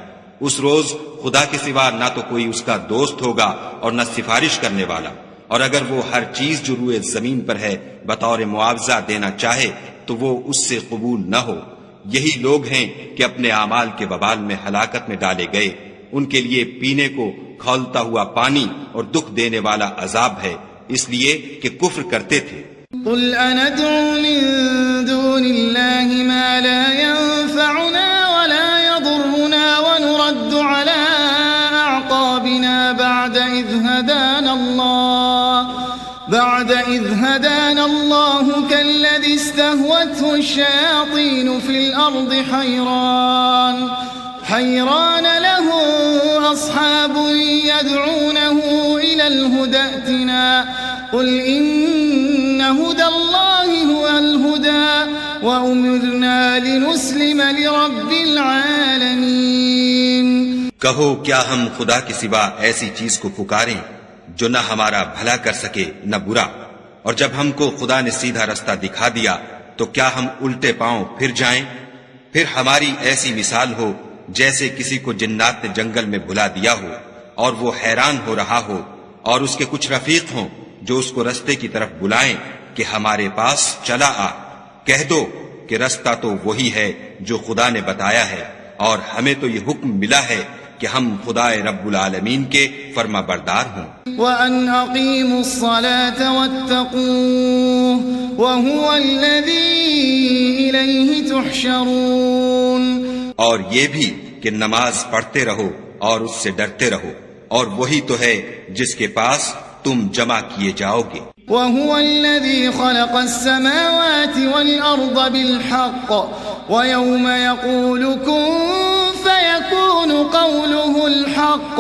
اس روز خدا کے سوا نہ تو کوئی اس کا دوست ہوگا اور نہ سفارش کرنے والا، اور اگر وہ ہر چیز جو روئے زمین پر ہے بطور معاوضہ دینا چاہے تو وہ اس سے قبول نہ ہو۔ یہی لوگ ہیں کہ اپنے اعمال کے وبال میں ہلاکت میں ڈالے گئے، ان کے لیے پینے کو کھولتا ہوا پانی اور دکھ دینے والا عذاب ہے، اس لیے کہ کفر کرتے تھے۔ قل أندعو من دون الله ما لا ينفعنا ولا يضرنا ونرد على أعقابنا بعد إذ هدانا الله كالذي استهوته الشياطين في الأرض حيران له أصحاب يدعونه إلى الهدى ائتنا قل إن هدى الله هو الهدى وأمرنا لنسلم لرب العالمين۔ کہو کیا ہم خدا کے سوا ایسی چیز کو پکاریں جو نہ ہمارا بھلا کر سکے نہ برا، اور جب ہم کو خدا نے سیدھا رستہ دکھا دیا تو کیا ہم الٹے پاؤں پھر جائیں؟ پھر ہماری ایسی مثال ہو جیسے کسی کو جنات نے جنگل میں بھلا دیا ہو اور وہ حیران ہو رہا ہو، اور اس کے کچھ رفیق ہوں جو اس کو رستے کی طرف بلائیں کہ ہمارے پاس چلا آ۔ کہہ دو کہ رستہ تو وہی ہے جو خدا نے بتایا ہے، اور ہمیں تو یہ حکم ملا ہے کہ ہم خدا رب العالمین کے فرما بردار ہوں۔ وَأَنْ أَقِيمُوا الصَّلَاةَ وَاتَّقُوهُ وَهُوَ الَّذِي إِلَيْهِ تُحْشَرُونَ۔ اور یہ بھی کہ نماز پڑھتے رہو اور اس سے ڈرتے رہو، اور وہی تو ہے جس کے پاس تم جمع کیے جاؤ گے۔ وَهُوَ الَّذِي خَلَقَ السَّمَاوَاتِ وَالْأَرْضَ بِالْحَقِّ وَيَوْمَ يَقُولُ كُن فَيَكُونُ قَوْلُهُ الْحَقَّ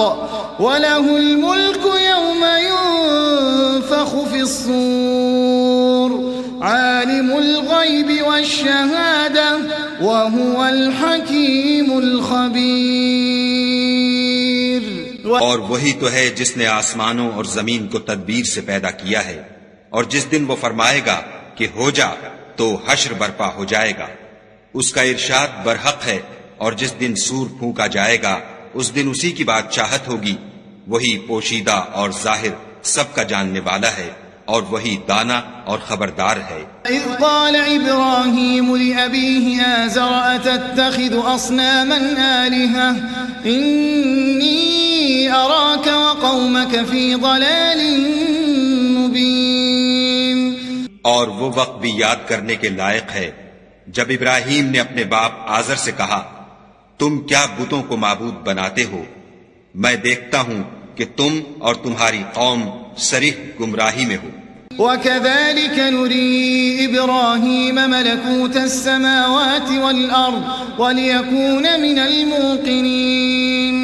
وَلَهُ الْمُلْكُ يَوْمَ يُنفَخُ فِي الصُّورِ عَالِمُ الْغَيْبِ وَالشَّهَادَةِ وَهُوَ الْحَكِيمُ الْخَبِيرُ۔ اور وہی تو ہے جس نے آسمانوں اور زمین کو تدبیر سے پیدا کیا ہے، اور جس دن وہ فرمائے گا کہ ہو جا تو حشر برپا ہو جائے گا، اس کا ارشاد برحق ہے، اور جس دن سور پھونکا جائے گا اس دن اسی کی بادشاہت ہوگی، وہی پوشیدہ اور ظاہر سب کا جاننے والا ہے، اور وہی دانا اور خبردار ہے۔ اذ قال ابراہیم لأبیہ آزر اتتخذ اصناما آلہہ انی اراک وقومک فی ضلال مبین۔ اور وہ وقت بھی یاد کرنے کے لائق ہے جب ابراہیم نے اپنے باپ آزر سے کہا، تم کیا بتوں کو معبود بناتے ہو؟ میں دیکھتا ہوں کہ تم اور تمہاری قوم صریح گمراہی میں ہو۔ وَكَذَلِكَ نُرِي إِبْرَاهِيمَ مَلَكُوتَ السَّمَاوَاتِ وَالْأَرْضِ وَلِيَكُونَ مِنَ الْمُوقِنِينَ۔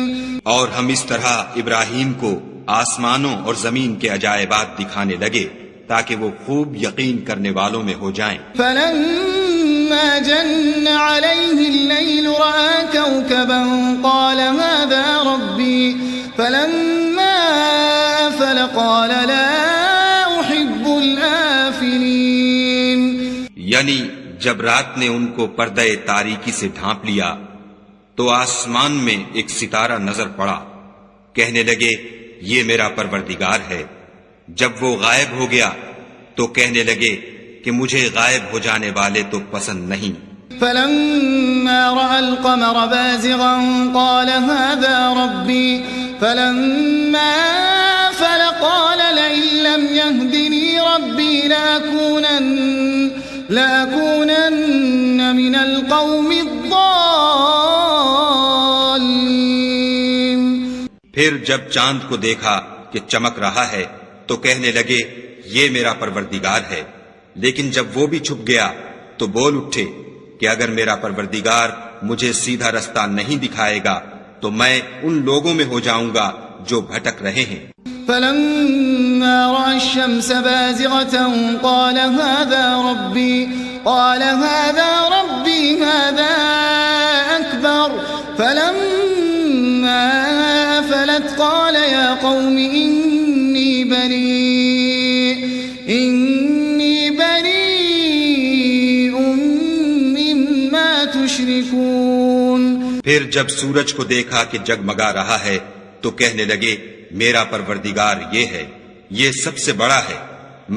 اور ہم اس طرح ابراہیم کو آسمانوں اور زمین کے عجائبات دکھانے لگے تاکہ وہ خوب یقین کرنے والوں میں ہو جائیں۔ فَلَمَّا جَنَّ عَلَيْهِ اللَّيْلُ رَأَى كَوْكَبًا قَالَ هَذَا رَبِّي فَلَمَّا أَفَلَ قَالَ لَا أُحِبُّ الْآفِلِينَ۔ یعنی جب رات نے ان کو پردہ تاریکی سے ڈھانپ لیا تو آسمان میں ایک ستارہ نظر پڑا، کہنے لگے یہ میرا پروردگار ہے۔ جب وہ غائب ہو گیا تو کہنے لگے کہ مجھے غائب ہو جانے والے تو پسند نہیں۔ فلما رأى القمر بازغا قال هذا ربي فلما أفل قال لئن لم يهدني ربي لأكونن من القوم الضالين۔ پھر جب چاند کو دیکھا کہ چمک رہا ہے تو کہنے لگے یہ میرا پروردگار ہے، لیکن جب وہ بھی چھپ گیا تو بول اٹھے کہ اگر میرا پروردگار مجھے سیدھا رستہ نہیں دکھائے گا تو میں ان لوگوں میں ہو جاؤں گا جو بھٹک رہے ہیں۔ فلما رأى الشمس بازغة قال هذا ربي هذا أكبر فلما أفلت قال يا قوم إني بريء مما تشركون۔ پھر جب سورج کو دیکھا کہ جگمگا رہا ہے تو کہنے لگے میرا پروردگار یہ ہے، یہ سب سے بڑا ہے،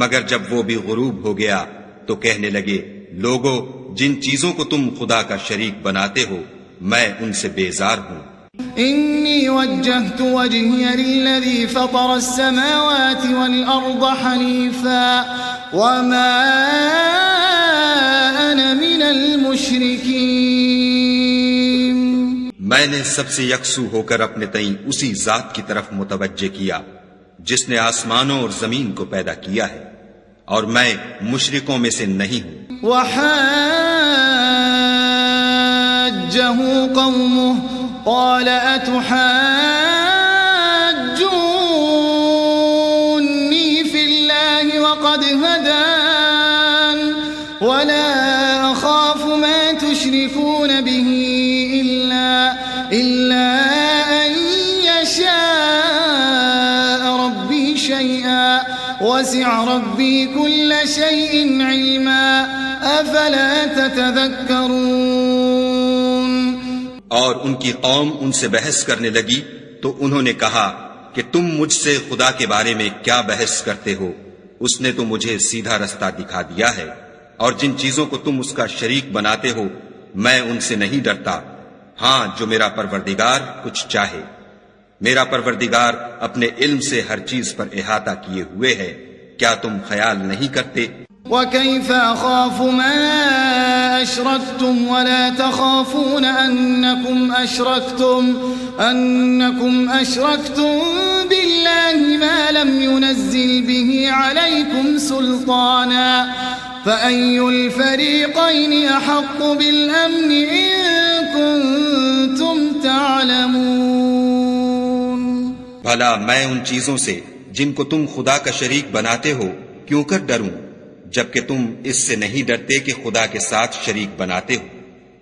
مگر جب وہ بھی غروب ہو گیا تو کہنے لگے لوگو جن چیزوں کو تم خدا کا شریک بناتے ہو میں ان سے بیزار ہوں۔ إني وجهت وجهي للذي فطر السماوات والأرض حنيفا وما أنا من المشركين۔ میں نے سب سے یکسو ہو کر اپنے تئیں اسی ذات کی طرف متوجہ کیا جس نے آسمانوں اور زمین کو پیدا کیا ہے، اور میں مشرکوں میں سے نہیں ہوں۔ وحاجه قومه قال أتحاجوني في الله وقد هدان ولا أخاف ما تشركون به إلا أن يشاء ربي شيئا وسع ربي كل شيء علما أفلا تتذكرون۔ اور ان کی قوم ان سے بحث کرنے لگی تو انہوں نے کہا کہ تم مجھ سے خدا کے بارے میں کیا بحث کرتے ہو؟ اس نے تو مجھے سیدھا رستہ دکھا دیا ہے، اور جن چیزوں کو تم اس کا شریک بناتے ہو میں ان سے نہیں ڈرتا، ہاں جو میرا پروردگار کچھ چاہے۔ میرا پروردگار اپنے علم سے ہر چیز پر احاطہ کیے ہوئے ہے، کیا تم خیال نہیں کرتے؟ وكيف أخاف ما أشركتم ولا تخافون أنكم أشركتم بالله ما لم ينزل به عليكم سلطانا فأي الفريقين أحق بالأمن إن كنتم تعلمون۔ بھلا میں ان چیزوں سے جن کو تم خدا کا شریک بناتے ہو کیوں کر ڈروں، جبکہ تم اس سے نہیں ڈرتے کہ خدا کے ساتھ شریک بناتے ہو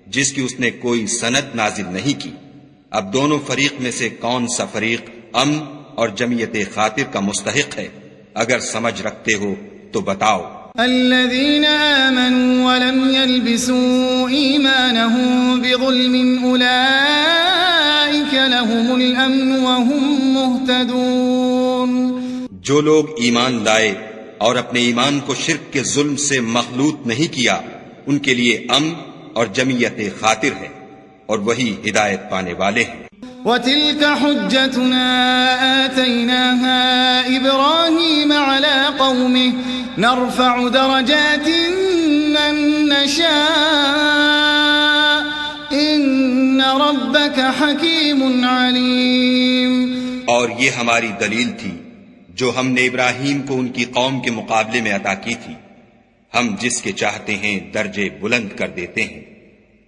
جس کی اس نے کوئی سند نازل نہیں کی۔ اب دونوں فریق میں سے کون سا فریق امن اور جمعیت خاطر کا مستحق ہے؟ اگر سمجھ رکھتے ہو تو بتاؤ۔ الذين آمنوا ولم يلبسوا إيمانهم بظلم أولئك لهم الأمن وهم مهتدون۔ جو لوگ ایمان لائے اور اپنے ایمان کو شرک کے ظلم سے مخلوط نہیں کیا، ان کے لیے امن اور جمعیت خاطر ہے، اور وہی ہدایت پانے والے ہیں۔ وتلك حجتنا آتيناها إبراهيم على قومه نرفع درجات من نشاء إن ربك حكيم عليم۔ اور یہ ہماری دلیل تھی جو ہم نے ابراہیم کو ان کی قوم کے مقابلے میں عطا کی تھی، ہم جس کے چاہتے ہیں درجے بلند کر دیتے ہیں،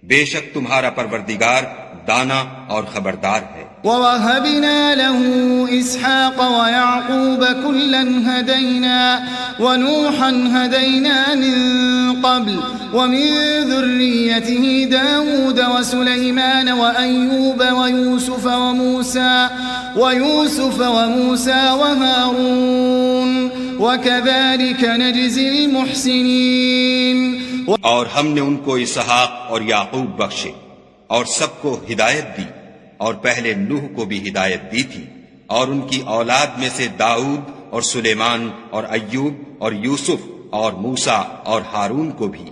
بے شک تمہارا پروردگار دانا اور خبردار ہے۔ وَوَهَبْنَا لَهُ إِسْحَاقَ وَيَعْقُوبَ كُلًّا هَدَيْنَا وَنُوحًا هَدَيْنَا مِن قَبْلُ وَمِن ذُرِّيَّتِهِ دَاوُودَ وَسُلَيْمَانَ وَأَيُّوبَ وَيُوسُفَ وَمُوسَى وَهَارُونَ وَكَذَلِكَ نَجْزِي الْمُحْسِنِينَ۔ اور ہم نے ان کو اسحاق اور یعقوب بخشے اور سب کو ہدایت دی، اور پہلے نوح کو بھی ہدایت دی تھی، اور ان کی اولاد میں سے داؤد اور سلیمان اور ایوب اور یوسف اور موسیٰ اور ہارون کو بھی،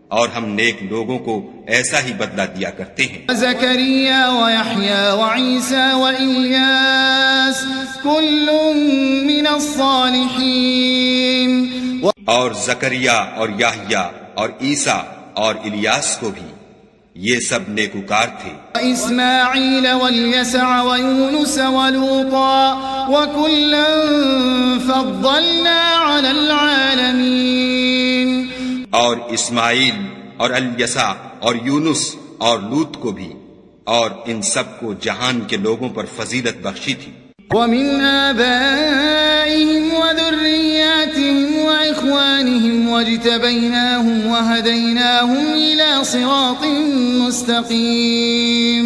اور ہم نیک لوگوں کو ایسا ہی بدلہ دیا کرتے ہیں۔ زکریا ویحییٰ وعیسیٰ وإلیاس کل من الصالحین۔ اور زکریا اور یحییٰ اور عیسیٰ اور الیاس کو بھی، یہ سب نیکوکار تھے۔ اسماعیل والیسع ویونس ولوطا وکلا فضلنا علی العالمین۔ اور اسماعیل اور الیسع اور یونس اور لوط کو بھی، اور ان سب کو جہان کے لوگوں پر فضیلت بخشی تھی۔ ومن آبائهم وذرياتهم وإخوانهم واجتبيناهم وهديناهم إلى صراط مستقيم۔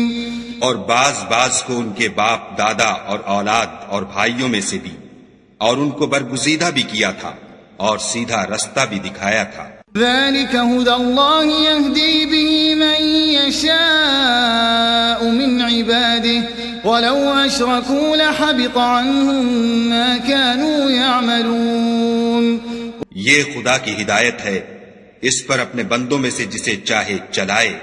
اور بعض کو ان کے باپ دادا اور اولاد اور بھائیوں میں سے بھی، اور ان کو برگزیدہ بھی کیا تھا اور سیدھا رستہ بھی دکھایا تھا۔ ذلك هدى الله يهدي به من يشاء من عباده ولو أشركوا لحبط عنهم ما كانوا يعملون۔ یہ خدا کی ہدایت ہے، اس پر اپنے بندوں میں سے جسے چاہے چلائے،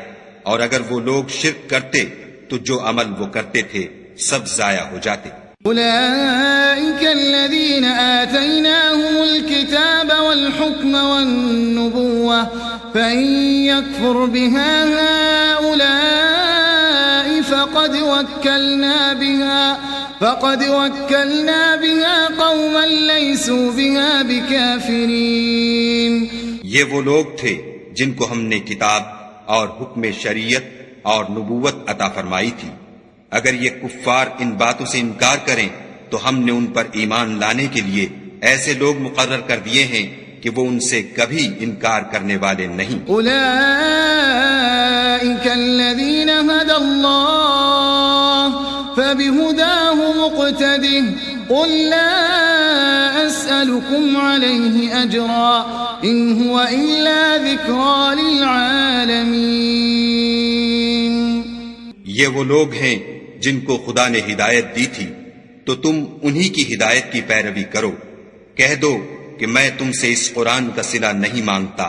اور اگر وہ لوگ شرک کرتے تو جو عمل وہ کرتے تھے سب ضائع ہو جاتے۔ أولئك الذين آتيناهم الكتاب والحكم والنبوة فإن يكفر بها هؤلاء فقد وكلنا بها قوما ليسوا بها بكافرين۔ یہ وہ لوگ تھے جن کو ہم نے کتاب اور حکم شریعت اور نبوت عطا فرمائی تھی، اگر یہ کفار ان باتوں سے انکار کریں تو ہم نے ان پر ایمان لانے کے لیے ایسے لوگ مقرر کر دیے ہیں کہ وہ ان سے کبھی انکار کرنے والے نہیں۔ اولئک الذین هدى اللہ فبهداه مقتده قل لا اسألكم علیہ اجرا ان هو الا ذکرى للعالمین۔ یہ وہ لوگ ہیں جن کو خدا نے ہدایت دی تھی، تو تم انہی کی ہدایت کی پیروی کرو۔ کہہ دو کہ میں تم سے اس قرآن کا صلہ نہیں مانگتا،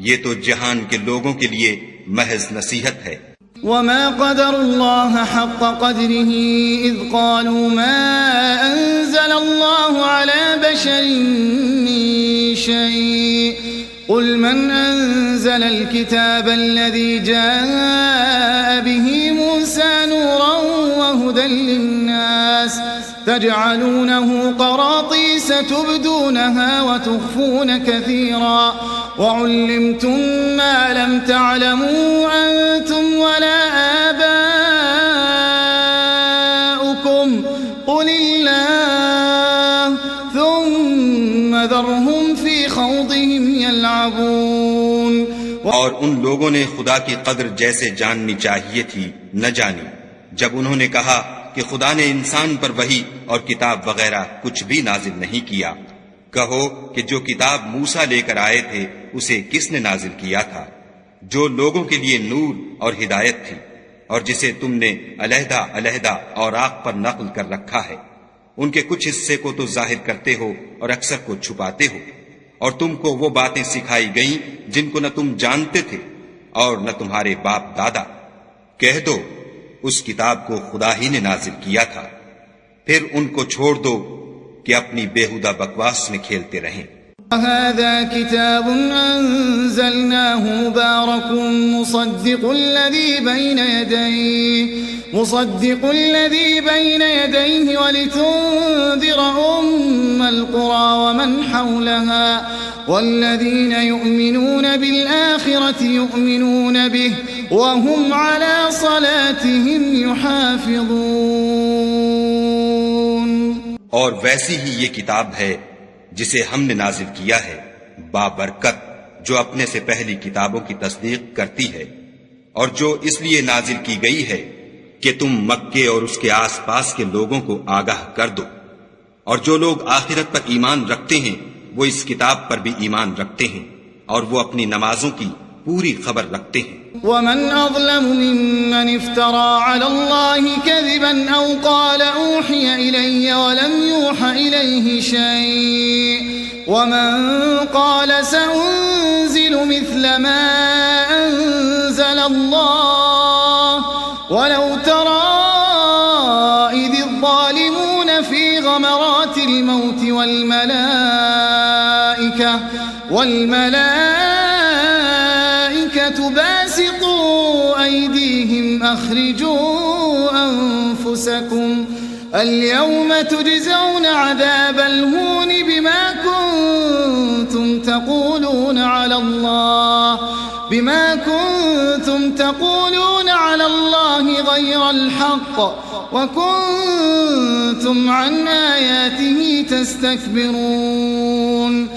یہ تو جہان کے لوگوں کے لیے محض نصیحت ہے۔ وما قدر الله حق قدره اذ قالوا ما انزل الله على بشر من شيء قل من انزل الكتاب الذي جاء به موسى نورا وهدى للناس تجعلونه قراطيس تبدونها وتخفون كثيرا وعلمتم ما لم تعلموا أنتم ولا آباؤكم قل الله ثم ذرهم في خوضهم يلعبون۔ اور ان لوگوں نے خدا کی قدر جیسے جاننی چاہیے تھی نہ جانی، جب انہوں نے کہا کہ خدا نے انسان پر وحی اور کتاب وغیرہ کچھ بھی نازل نہیں کیا۔ کہو کہ جو کتاب موسیٰ لے کر آئے تھے اسے کس نے نازل کیا تھا، جو لوگوں کے لیے نور اور ہدایت تھی، اور جسے تم نے علیحدہ علیحدہ اوراق پر نقل کر رکھا ہے۔ ان کے کچھ حصے کو تو ظاہر کرتے ہو اور اکثر کو چھپاتے ہو، اور تم کو وہ باتیں سکھائی گئیں جن کو نہ تم جانتے تھے اور نہ تمہارے باپ دادا۔ کہہ دو اس کتاب کو خدا ہی نے نازل کیا تھا، پھر ان کو چھوڑ دو کہ اپنی بیہودہ بکواس میں کھیلتے رہیں۔ هذا كتاب أنزلناه مبارك مصدق الذي بين يديه ولتنذر القرى ومن حولها والذين يؤمنون بالآخرة يؤمنون به وهم على صلاتهم يحافظون۔ اور ویسی ہی یہ کتاب ہے جسے ہم نے نازل کیا ہے، بابرکت، جو اپنے سے پہلی کتابوں کی تصدیق کرتی ہے، اور جو اس لیے نازل کی گئی ہے کہ تم مکے اور اس کے آس پاس کے لوگوں کو آگاہ کر دو، اور جو لوگ آخرت پر ایمان رکھتے ہیں وہ اس کتاب پر بھی ایمان رکھتے ہیں، اور وہ اپنی نمازوں کی پوری خبر رکھتے ہیں۔ ومن أظلم ممن افترى على الله كذبا أو قال أوحي إلي ولم يوح إليه شيء ومن قال سأنزل مثل ما أنزل الله ولو ترى إذ الظالمون في غمرات الموت والملائكة باسطوا أيديهم أخرجوا أنفسكم اليوم تجزون عذاب الهون بما كنتم تقولون على الله غير الحق وكنتم عن آياته تستكبرون۔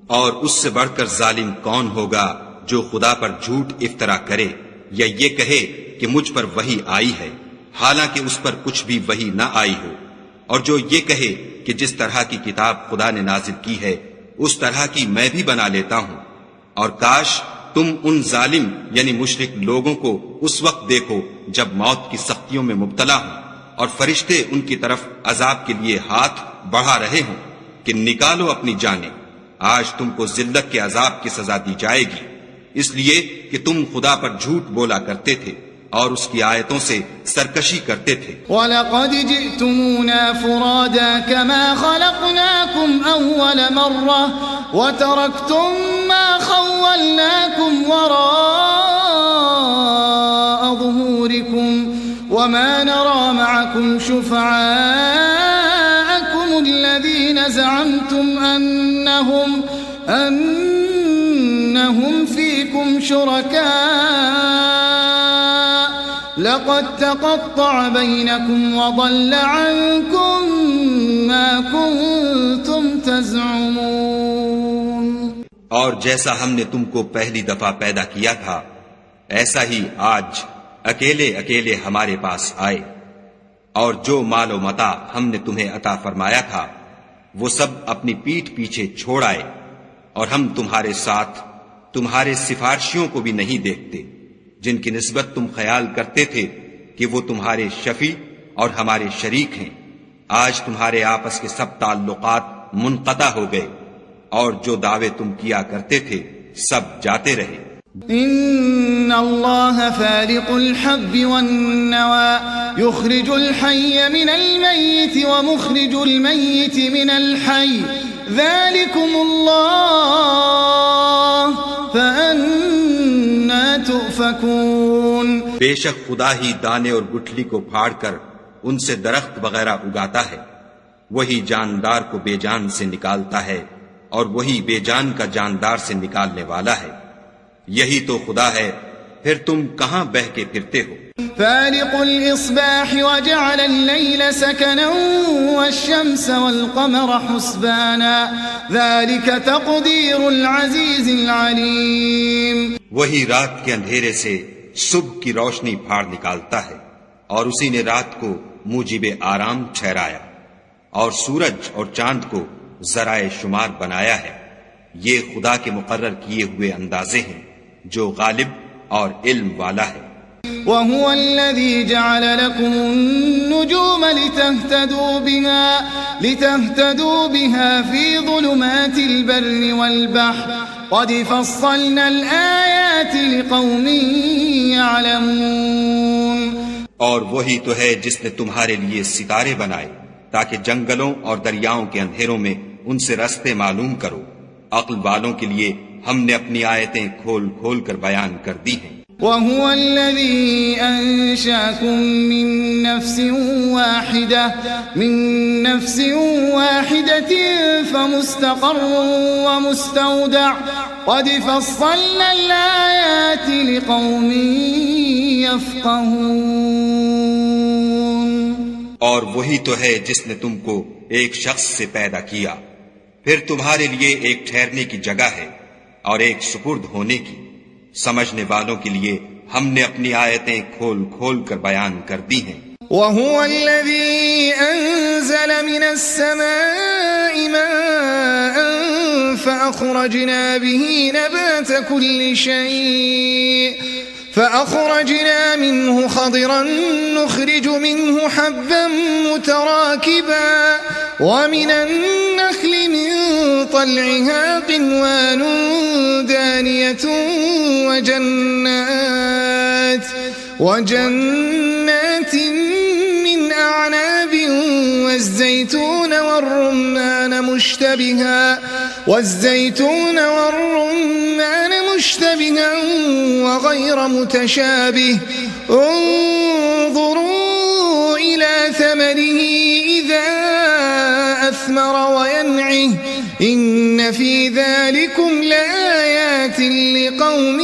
اور اس سے بڑھ کر ظالم کون ہوگا جو خدا پر جھوٹ افطرا کرے یا یہ کہے کہ مجھ پر وحی آئی ہے حالانکہ اس پر کچھ بھی وحی نہ آئی ہو، اور جو یہ کہے کہ جس طرح کی کتاب خدا نے نازل کی ہے اس طرح کی میں بھی بنا لیتا ہوں۔ اور کاش تم ان ظالم یعنی مشرک لوگوں کو اس وقت دیکھو جب موت کی سختیوں میں مبتلا ہوں اور فرشتے ان کی طرف عذاب کے لیے ہاتھ بڑھا رہے ہوں کہ نکالو اپنی جانیں، آج تم کو ذلت کے عذاب کی سزا دی جائے گی، اس لیے کہ تم خدا پر جھوٹ بولا کرتے تھے اور اس کی آیتوں سے سرکشی کرتے تھے۔ وَلَقَدْ جِئْتُمُونَا فُرَادَا كَمَا خَلَقْنَاكُمْ أَوَّلَ مَرَّةٍ وَتَرَكْتُمْ مَا خَوَّلْنَاكُمْ وَرَاءَ ظُهُورِكُمْ وَمَا نَرَى مَعَكُمْ شُفَعَاءَكُمُ الَّذِينَ زَعَمْتُمْ أَنَّهُمْ فِيكُمْ شُرَكَاءُ لَقَدْ تَقَطَّعَ بَيْنَكُمْ وَضَلَّ عَنْكُمْ مَا كُنْتُمْ تَزْعُمُونَ۔ اور جیسا ہم نے تم کو پہلی دفعہ پیدا کیا تھا ایسا ہی آج اکیلے اکیلے ہمارے پاس آئے، اور جو مال و متاع ہم نے تمہیں عطا فرمایا تھا وہ سب اپنی پیٹھ پیچھے چھوڑ آئے، اور ہم تمہارے ساتھ تمہارے سفارشیوں کو بھی نہیں دیکھتے جن کی نسبت تم خیال کرتے تھے کہ وہ تمہارے شفیع اور ہمارے شریک ہیں۔ آج تمہارے آپس کے سب تعلقات منقطع ہو گئے، اور جو دعوے تم کیا کرتے تھے سب جاتے رہے۔ ان اللہ فالق الحب والنوى يخرج الحي من الميت ومخرج الميت من الحي ذلكم الله فأنا تؤفكون۔ بے شک خدا ہی دانے اور گٹھلی کو پھاڑ کر ان سے درخت وغیرہ اگاتا ہے، وہی جاندار کو بے جان سے نکالتا ہے اور وہی بے جان کا جاندار سے نکالنے والا ہے، یہی تو خدا ہے، پھر تم کہاں بہ کے پھرتے ہو۔ فالق الإصباح وجعل الليل سكنا والشمس والقمر حسبانا ذلك تقدير العزيز العليم۔ وہی رات کے اندھیرے سے صبح کی روشنی پھاڑ نکالتا ہے، اور اسی نے رات کو موجب آرام ٹھہرایا اور سورج اور چاند کو ذرائع شمار بنایا ہے. یہ خدا کے مقرر کیے ہوئے اندازے ہیں جو غالب اور علم والا ہے. وهو الذي جعل لكم النجوم لتهتدوا بها في ظلمات البر والبحر قد فصلنا الآيات لقوم يعلمون. اور وہی تو ہے جس نے تمہارے لیے ستارے بنائے تاکہ جنگلوں اور دریاؤں کے اندھیروں میں ان سے رستے معلوم کرو. عقل والوں کے لیے ہم نے اپنی آیتیں کھول کھول کر بیان کر دی ہیں. وهو الذي أنشأكم من نفس واحدة فمستقر ومستودع قد فصلنا الآيات لقوم يفقهون. اور وہی تو ہے جس نے تم کو ایک شخص سے پیدا کیا، پھر تمہارے لیے ایک ٹھہرنے کی جگہ ہے اور ایک سپرد ہونے کی. سمجھنے والوں کے لیے ہم نے اپنی آیتیں کھول کھول کر بیان کر دی ہیں. وَهُوَ الَّذِي أَنزَلَ مِنَ السَّمَاءِ مَاءً فَأَخْرَجْنَا بِهِ نَبَاتَ كُلِّ شَيْءٍ فَأَخْرَجْنَا مِنْهُ خَضِرًا نُخْرِجُ مِنْهُ حَبًّا مُتَرَاكِبًا وَمِنَ النَّخْلِ مِنْ طَلْعِهَا قِنْوَانٌ دَانِيَةٌ وجنات من أعناب والزيتون والرمان مشتبها وغير متشابه انظروا إلى ثمره إذا أثمر وينعه إن في ذلكم لآيات لقوم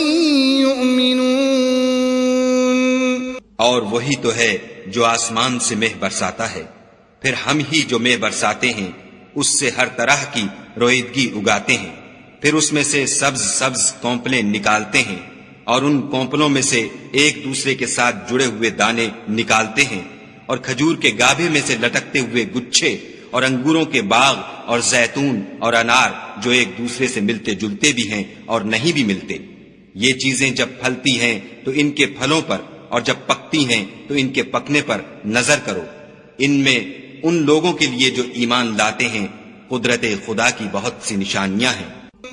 يؤمنون. اور وہی تو ہے جو آسمان سے مہ برساتا ہے، پھر ہم ہی جو مہ برساتے ہیں اس سے ہر طرح کی رویدگی اگاتے ہیں، پھر اس میں سے سبز سبز کونپلیں نکالتے ہیں اور ان کونپلوں میں سے ایک دوسرے کے ساتھ جڑے ہوئے دانے نکالتے ہیں، اور کھجور کے گابھے میں سے لٹکتے ہوئے گچھے، اور انگوروں کے باغ اور زیتون اور انار جو ایک دوسرے سے ملتے جلتے بھی ہیں اور نہیں بھی ملتے. یہ چیزیں جب پھلتی ہیں تو ان کے پھلوں پر، اور جب پکتی ہیں تو ان کے پکنے پر نظر کرو. ان میں ان لوگوں کے لیے جو ایمان لاتے ہیں قدرت خدا کی بہت سی نشانیاں ہیں.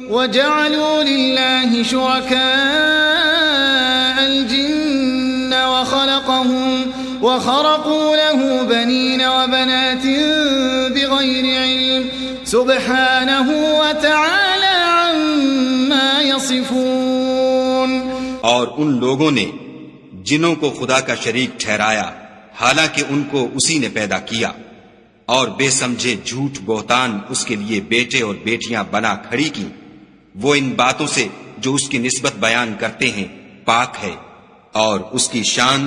وَجَعَلُوا لِلَّهِ شُرَكَاءَ الْجِنَّ وَخَرَقُوا لَهُ بَنِينَ وَبَنَاتٍ بِغَيْرِ عِلْمٍ سُبْحَانَهُ وَتَعَالَى عَمَّا يَصِفُونَ. اور ان لوگوں نے جنوں کو خدا کا شریک ٹھہرایا حالانکہ ان کو اسی نے پیدا کیا، اور بے سمجھے جھوٹ بہتان اس کے لیے بیٹے اور بیٹیاں بنا کھڑی کی. وہ ان باتوں سے جو اس کی نسبت بیان کرتے ہیں پاک ہے، اور اس کی شان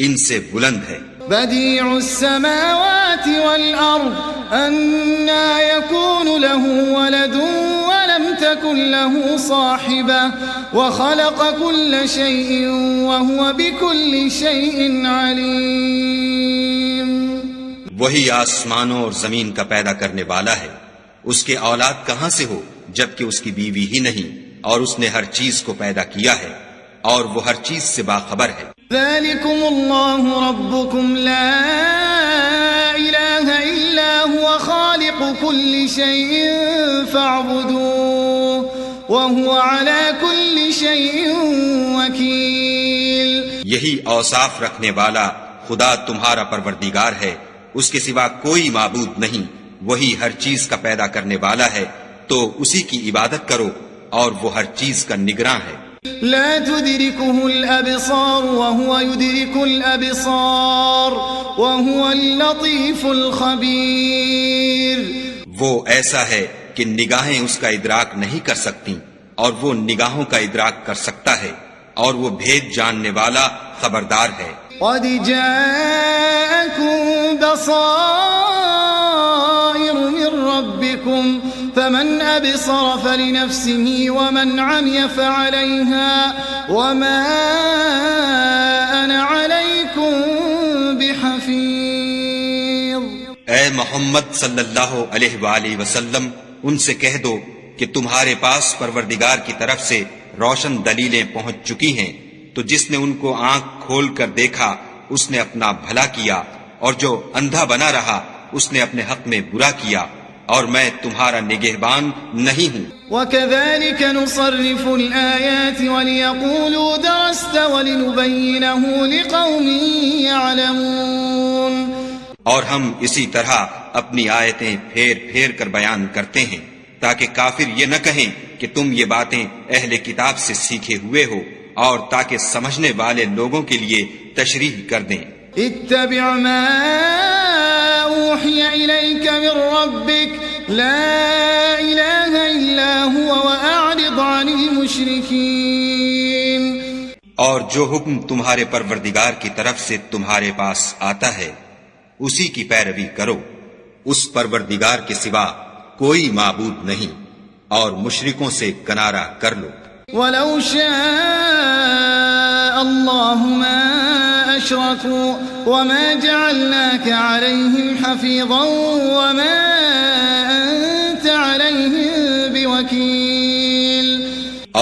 ان سے بلند ہے. بديع السماوات والأرض أنى يكون له ولد ولم تكن له صاحبة وخلق كل شيء وهو بكل شيء عليم. وہی آسمانوں اور زمین کا پیدا کرنے والا ہے، اس کے اولاد کہاں سے ہو جبکہ اس کی بیوی ہی نہیں، اور اس نے ہر چیز کو پیدا کیا ہے اور وہ ہر چیز سے باخبر ہے. ذلكم الله ربكم لا إله إلا هو خالق كل شيء فاعبدوه وهو على كل شيء وكيل. یہی اوصاف رکھنے والا خدا تمہارا پروردگار ہے، اس کے سوا کوئی معبود نہیں. وہی ہر چیز کا پیدا کرنے والا ہے، تو اسی کی عبادت کرو، اور وہ ہر چیز کا نگراں ہے. لا تدركه الأبصار وهو يدرك الأبصار وهو اللطيف الخبير. وہ ایسا ہے کہ نگاہیں اس کا ادراک نہیں کر سکتی، اور وہ نگاہوں کا ادراک کر سکتا ہے، اور وہ بھید جاننے والا خبردار ہے. قد جاءكم بصائر من ربكم فمن أبصر فلنفسه ومن عمي فعليها وما أنا عليكم بحفيظ. محمد صلی اللہ علیہ وآلہ وسلم ان سے کہہ دو کہ تمہارے پاس پروردگار کی طرف سے روشن دلیلیں پہنچ چکی ہیں، تو جس نے ان کو آنکھ کھول کر دیکھا اس نے اپنا بھلا کیا، اور جو اندھا بنا رہا اس نے اپنے حق میں برا کیا، اور میں تمہارا نگہبان نہیں ہوں۔ وَكَذَلِكَ نُصَرِّفُ الْآيَاتِ وَلِيَقُولُوا دَرَسْتَ وَلِنُبَيِّنَهُ لِقَوْمٍ يَعْلَمُونَ، اور ہم اسی طرح اپنی آیتیں پھیر پھیر کر بیان کرتے ہیں تاکہ کافر یہ نہ کہیں کہ تم یہ باتیں اہل کتاب سے سیکھے ہوئے ہو، اور تاکہ سمجھنے والے لوگوں کے لیے تشریح کر دیں۔ اتبع ما اوحی الیک من ربک لا الہ الا هو واعرض عن المشرکین، اور جو حکم تمہارے پروردگار کی طرف سے تمہارے پاس آتا ہے اسی کی پیروی کرو، اس پروردگار کے سوا کوئی معبود نہیں، اور مشرکوں سے کنارہ کر لو۔ وَلَوْ شَاءَ اللَّهُ مَا أَشْرَكُوا وَمَا جَعَلْنَاكَ عَلَيْهِمْ حَفِيظًا وَمَا أَنْتَ عَلَيْهِمْ بِوَكِيلٍ،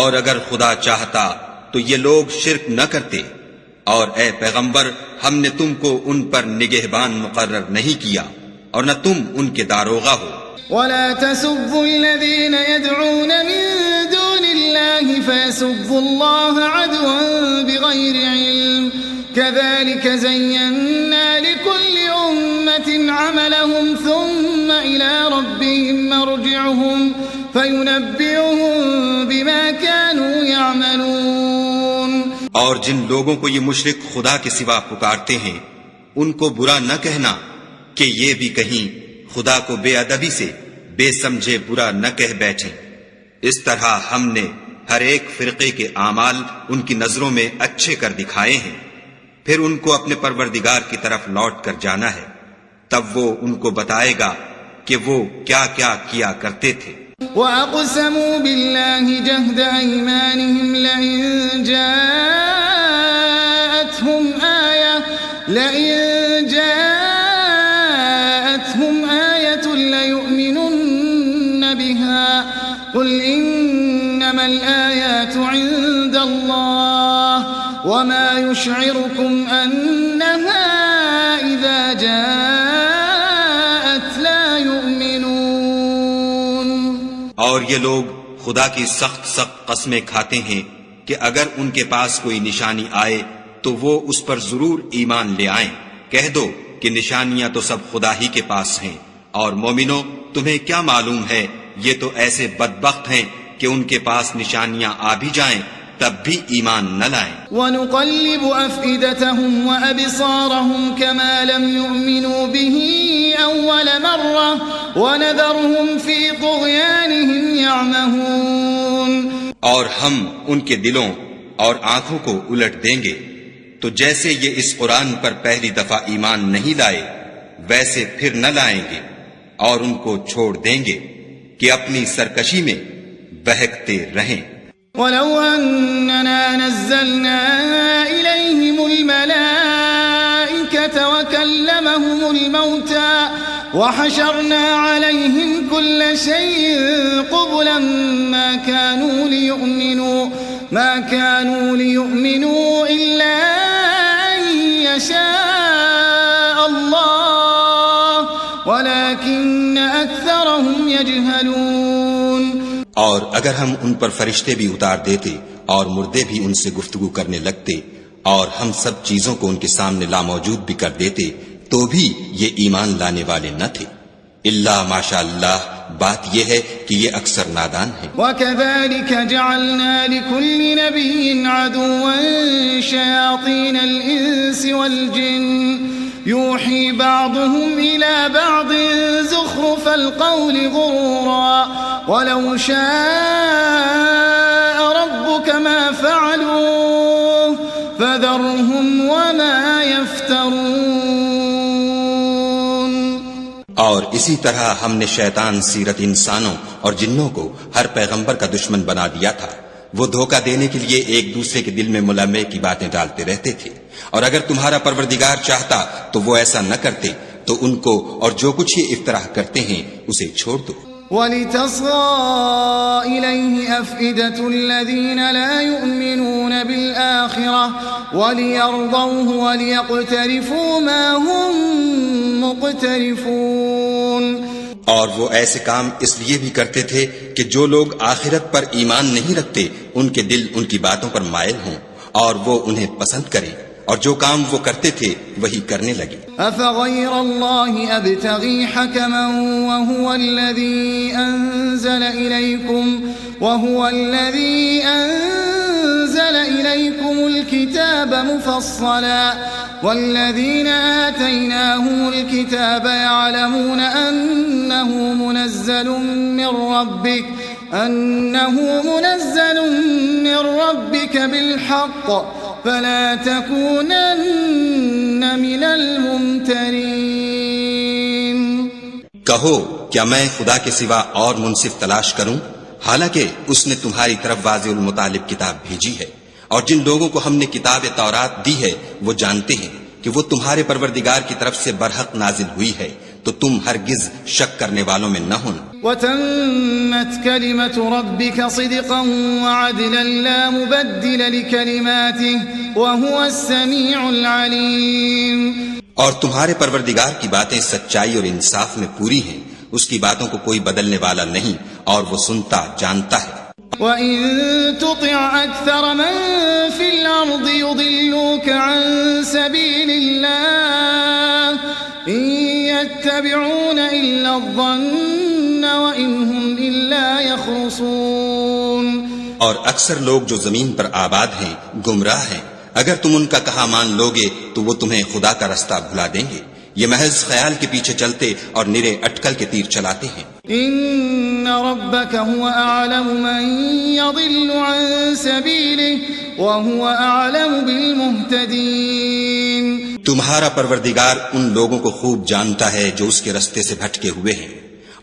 اور اگر خدا چاہتا تو یہ لوگ شرک نہ کرتے، اور اے پیغمبر ہم نے تم کو ان پر نگہبان مقرر نہیں کیا، اور نہ تم ان کے داروغہ ہو۔ وَلَا تَسُبُّوا الَّذِينَ يَدْعُونَ مِن دُونِ اللَّهِ فَيَسُبُّوا اللَّهَ عَدْوًا بِغَيْرِ عِلْمٍ كَذَلِكَ زَيَّنَّا لِكُلِّ أُمَّةٍ عَمَلَهُمْ ثُمَّ إِلَى رَبِّهِمْ مَرْجِعُهُمْ فَيُنَبِّئُهُم بِمَا كَانُوا يَعْمَلُونَ، اور جن لوگوں کو یہ مشرک خدا کے سوا پکارتے ہیں ان کو برا نہ کہنا کہ یہ بھی کہیں خدا کو بے ادبی سے بے سمجھے برا نہ کہہ بیٹھیں۔ اس طرح ہم نے ہر ایک فرقے کے اعمال ان کی نظروں میں اچھے کر دکھائے ہیں، پھر ان کو اپنے پروردگار کی طرف لوٹ کر جانا ہے، تب وہ ان کو بتائے گا کہ وہ کیا کیا کیا کرتے تھے۔ وَأَقْسَمُوا بِاللَّهِ جَهْدَ أَيْمَانِهِمْ لَئِن جَاءَتْهُمْ آيَةٌ لَيُؤْمِنُنَّ بِهَا قُلْ إِنَّمَا الْآيَاتُ عِندَ اللَّهِ وَمَا يُشْعِرُكُمْ أَنَّهَا إِذَا جَاءَتْ لَا يُؤْمِنُونَ، اور یہ لوگ خدا کی سخت قسمیں کھاتے ہیں کہ اگر ان کے پاس کوئی نشانی آئے تو وہ اس پر ضرور ایمان لے آئیں۔ کہہ دو کہ نشانیاں تو سب خدا ہی کے پاس ہیں، اور مومنو تمہیں کیا معلوم ہے یہ تو ایسے بدبخت ہیں کہ ان کے پاس نشانیاں آ بھی جائیں تب بھی ایمان نہ لائیں۔ وَنُقَلِّبُ أَفْئِدَتَهُمْ وَأَبْصَارَهُمْ كَمَا لَمْ يُؤْمِنُوا بِهِ أَوَّلَ مَرَّةٍ وَنَذَرُهُمْ فِي طُغْيَانِهِمْ يَعْمَهُونَ، اور ہم ان کے دلوں اور آنکھوں کو الٹ دیں گے، تو جیسے یہ اس قرآن پر پہلی دفعہ ایمان نہیں لائے ویسے پھر نہ لائیں گے، اور ان کو چھوڑ دیں گے کہ اپنی سرکشی میں بہکتے رہیں۔ وَلَوْ أَنَّنَا نَزَّلْنَا إِلَيْهِمُ الْمَلَائِكَةَ وَكَلَّمَهُمُ الْمَوْتَى وَحَشَرْنَا عَلَيْهِمْ كُلَّ شَيْءٍ قُبُلًا مَا كَانُوا لِيُؤْمِنُوا إِلَّا أَن يَشَاءَ اللَّهُ وَلَكِنَّ أَكْثَرَهُمْ يَجْهَلُونَ، اور اگر ہم ان پر فرشتے بھی اتار دیتے اور مردے بھی ان سے گفتگو کرنے لگتے اور ہم سب چیزوں کو ان کے سامنے لاموجود بھی کر دیتے تو بھی یہ ایمان لانے والے نہ تھے، اللہ ماشاء اللہ بات یہ ہے کہ یہ اکثر نادان ہیں۔ وَكَذَلِكَ جَعَلْنَا لِكُلِّ نَبِيٍّ عَدُوًّا شَيَاطِينَ الْإِنسِ وَالْجِنِّ يُوحِي بَعْضُهُمْ إِلَى بَعْضٍ زُخْرُفَ الْقَوْلِ غُرُورًا وَلَوْ شَاءَ رَبُّكَ مَا فَعَلُوهُ فَذَرْهُمْ وَمَا يَفْتَرُونَ، اور اسی طرح ہم نے شیطان سیرت انسانوں اور جنوں کو ہر پیغمبر کا دشمن بنا دیا تھا، وہ دھوکہ دینے کے لیے ایک دوسرے کے دل میں ملامے کی باتیں ڈالتے رہتے تھے، اور اگر تمہارا پروردگار چاہتا تو وہ ایسا نہ کرتے، تو ان کو اور جو کچھ یہ افطراء کرتے ہیں اسے چھوڑ دو. وَلِتَصْغَى إِلَيْهِ أَفْئِدَةُ الَّذِينَ لَا يُؤْمِنُونَ بِالْآخِرَةِ وَلِيَرْضَوْهُ وَلِيَقْتَرِفُوا مَا هُمْ مُقْتَرِفُونَ. اور وہ ایسے کام اس لیے بھی کرتے تھے کہ جو لوگ آخرت پر ایمان نہیں رکھتے ان کے دل ان کی باتوں پر مائل ہوں اور وہ انہیں پسند کریں، اور جو کام وہ کرتے تھے وہی کرنے لگے. أَفَغَيْرَ اللَّهِ أَبْتَغِي حَكَمًا وَهُوَ الَّذِي أَنزَلَ إِلَيْكُمُ الْكِتَابَ مُفَصَّلًا وَالَّذِينَ آتَيْنَاهُمُ الْكِتَابَ يَعْلَمُونَ أَنَّهُ مُنَزَّلٌ مِّن رَّبِّكَ بِالْحَقِّ فَلَا تَكُونَنَّ مِنَ الْمُمْتَرِينَ. کہو کیا میں خدا کے سوا اور منصف تلاش کروں، حالانکہ اس نے تمہاری طرف واضح المطالب کتاب بھیجی ہے، اور جن لوگوں کو ہم نے کتاب تورات دی ہے وہ جانتے ہیں کہ وہ تمہارے پروردگار کی طرف سے برحق نازل ہوئی ہے، تو تم ہرگز شک کرنے والوں میں نہ ہونا. وَتَمَّتْ كَلِمَةُ رَبِّكَ صِدْقًا وَعَدْلًا لَا مُبَدِّلَ لِكَلِمَاتِهِ وَهُوَ السَّمِيعُ الْعَلِيمُ. اور تمہارے پروردگار کی باتیں سچائی اور انصاف میں پوری ہیں، اس کی باتوں کو کوئی بدلنے والا نہیں، اور وہ سنتا جانتا ہے. وَإِن تُطِعْ أَكْثَرَ مَن فِي الْأَرْضِ يُضِلُّوكَ عَن سَبِيلِ اللَّهِ إِن يَتَّبِعُونَ إِلَّا الظَّنَّ وَإِنْ هُمْ إِلَّا يَخْرُصُونَ. اور اکثر لوگ جو زمین پر آباد ہیں گمراہ ہیں، اگر تم ان کا کہا مان لوگے تو وہ تمہیں خدا کا رستہ بھلا دیں گے. یہ محض خیال کے پیچھے چلتے اور نرے اٹکل کے تیر چلاتے ہیں. ان ربك هو اعلم من يضل عن سبيله وهو اعلم بالمهتدين. تمہارا پروردگار ان لوگوں کو خوب جانتا ہے جو اس کے رستے سے بھٹکے ہوئے ہیں،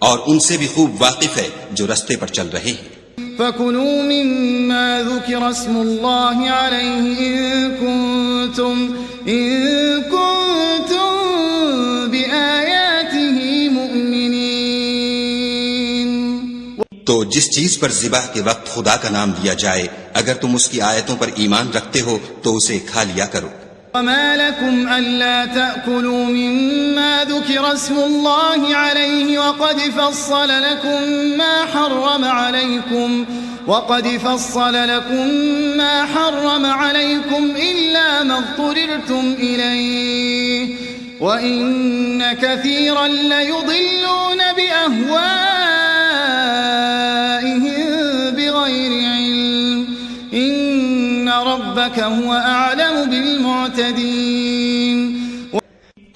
اور ان سے بھی خوب واقف ہے جو رستے پر چل رہے ہیں. فَكُلُوا مِمَّا ذُكِرَ اسْمُ اللَّهِ عَلَيْهِ إِن كُنتُمْ بِآيَاتِهِ مُؤْمِنِينَ. تو جس چیز پر ذبح کے وقت خدا کا نام لیا جائے، اگر تم اس کی آیتوں پر ایمان رکھتے ہو تو اسے کھا لیا کرو. وَمَا لَكُمْ أَلَّا تَأْكُلُوا مِمَّا ذُكِرَ اسْمُ اللَّهِ عَلَيْهِ وَقَدْ فَصَّلَ لَكُم مَّا حَرَّمَ عَلَيْكُمْ إِلَّا مَا اضْطُرِرْتُمْ إِلَيْهِ وَإِنَّ كَثِيرًا لَّيُضِلُّونَ بِأَهْوَائِهِم بِغَيْرِ عِلْمٍ إِنَّ رَبَّكَ هُوَ أَعْلَمُ بِالْمُعْتَدِينَ.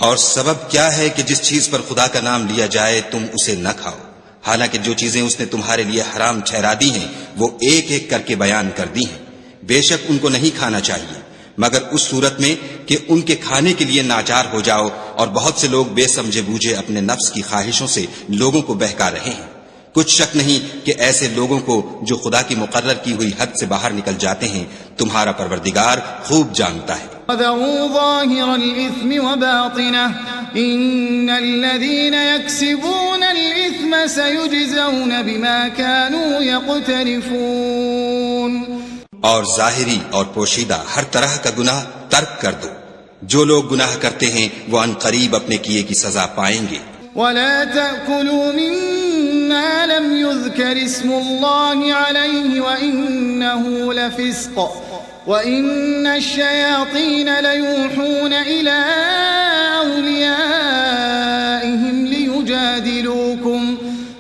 اور سبب کیا ہے کہ جس چیز پر خدا کا نام لیا جائے تم اسے نہ کھاؤ، حالانکہ جو چیزیں اس نے تمہارے لیے حرام ٹھہرا دی ہیں وہ ایک ایک کر کے بیان کر دی ہیں. بے شک ان کو نہیں کھانا چاہیے مگر اس صورت میں کہ ان کے کھانے کے لیے ناچار ہو جاؤ، اور بہت سے لوگ بے سمجھے بوجھے اپنے نفس کی خواہشوں سے لوگوں کو بہکا رہے ہیں. کچھ شک نہیں کہ ایسے لوگوں کو جو خدا کی مقرر کی ہوئی حد سے باہر نکل جاتے ہیں تمہارا پروردگار خوب جانتا ہے. وَذَرُوا ظَاهِرَ الْإِثْمِ وَبَاطِنَهُ إِنَّ الَّذِينَ يَكْسِبُونَ الْإِثْمَ سَيُجْزَوْنَ بِمَا كَانُوا يَقْتَرِفُونَ. اور ظاہری اور پوشیدہ ہر طرح کا گناہ ترک کر دو، جو لوگ گناہ کرتے ہیں وہ عن قریب اپنے کیے کی سزا پائیں گے. وَلَا تَأْكُلُوا مِمَّا لَمْ يُذْكَرِ اسْمُ اللَّهِ عَلَيْهِ وَإِنَّهُ لَفِسْقٌ وَإِنَّ الشَّيَاطِينَ لَيُوحُونَ إِلَىٰ أَوْلِيَائِهِمْ لِيُجَادِلُوكُمْ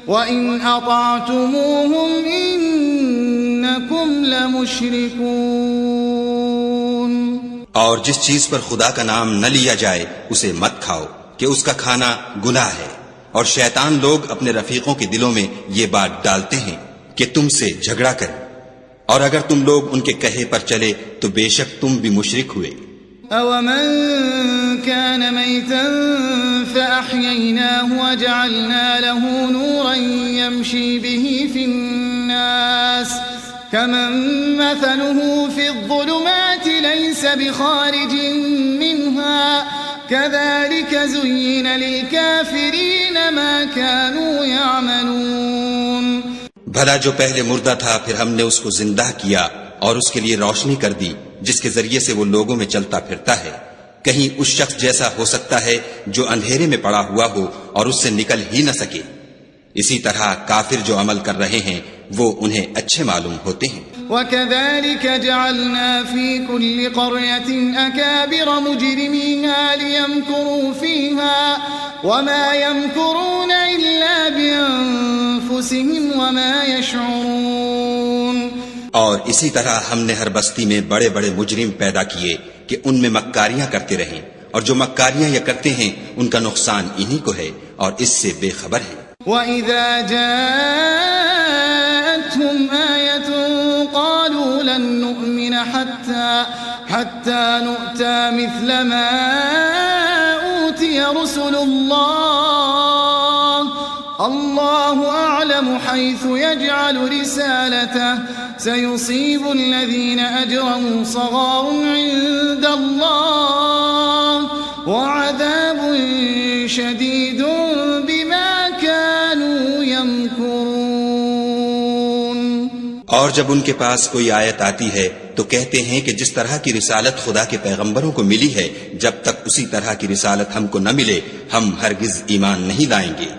وَإِنْ أَطَعْتُمُوهُمْ إِنَّكُمْ لَمُشْرِكُونَ. اور جس چیز پر خدا کا نام نہ لیا جائے اسے مت کھاؤ کہ اس کا کھانا گناہ ہے، اور شیطان لوگ اپنے رفیقوں کے دلوں میں یہ بات ڈالتے ہیں کہ تم سے جھگڑا کریں، اور اگر تم لوگ ان کے کہے پر چلے تو بے شک تم بھی مشرک ہوئے. أَوَمَنْ كَانَ مَيْتًا فَأَحْيَيْنَاهُ وَجَعَلْنَا لَهُ نُورًا يَمْشِي بِهِ فِي النَّاسِ كَمَنْ مَثَلُهُ فِي الظُّلُمَاتِ لَيْسَ بِخَارِجٍ مِّنْهَا كذلك زين للكافرين ما كانوا يعملون. بھلا جو پہلے مردہ تھا پھر ہم نے اس کو زندہ کیا اور اس کے لیے روشنی کر دی جس کے ذریعے سے وہ لوگوں میں چلتا پھرتا ہے. کہیں اس شخص جیسا ہو سکتا ہے جو اندھیرے میں پڑا ہوا ہو اور اس سے نکل ہی نہ سکے. اسی طرح کافر جو عمل کر رہے ہیں وہ انہیں اچھے معلوم ہوتے ہیں. وكذلك جعلنا في كل قرية أكابر مجرميها ليمكروا فيها وما يمكرون إلا بأنفسهم وما يشعرون. اور اسی طرح ہم نے ہر بستی میں بڑے بڑے مجرم پیدا کیے کہ ان میں مکاریاں کرتے رہیں، اور جو مکاریاں یہ کرتے ہیں ان کا نقصان انہی کو ہے اور اس سے بے خبر ہیں. وَإِذَا جَاءَتْهُمْ آيَةٌ قَالُوا لَن نُّؤْمِنَ حَتَّى نُؤْتَىٰ مِثْلَ مَا أُوتِيَ رُسُلُ اللَّهِ اللَّهُ أَعْلَمُ حَيْثُ يَجْعَلُ رِسَالَتَهُ سَيُصِيبُ الَّذِينَ أَجْرَمُوا صَغَارٌ عِندَ اللَّهِ وَعَذَابٌ شَدِيدٌ بِمَا كَانُوا يَمْكُرُونَ. اور جب ان کے پاس کوئی آیت آتی ہے تو کہتے ہیں کہ جس طرح کی رسالت خدا کے پیغمبروں کو ملی ہے جب تک اسی طرح کی رسالت ہم کو نہ ملے ہم ہرگز ایمان نہیں لائیں گے.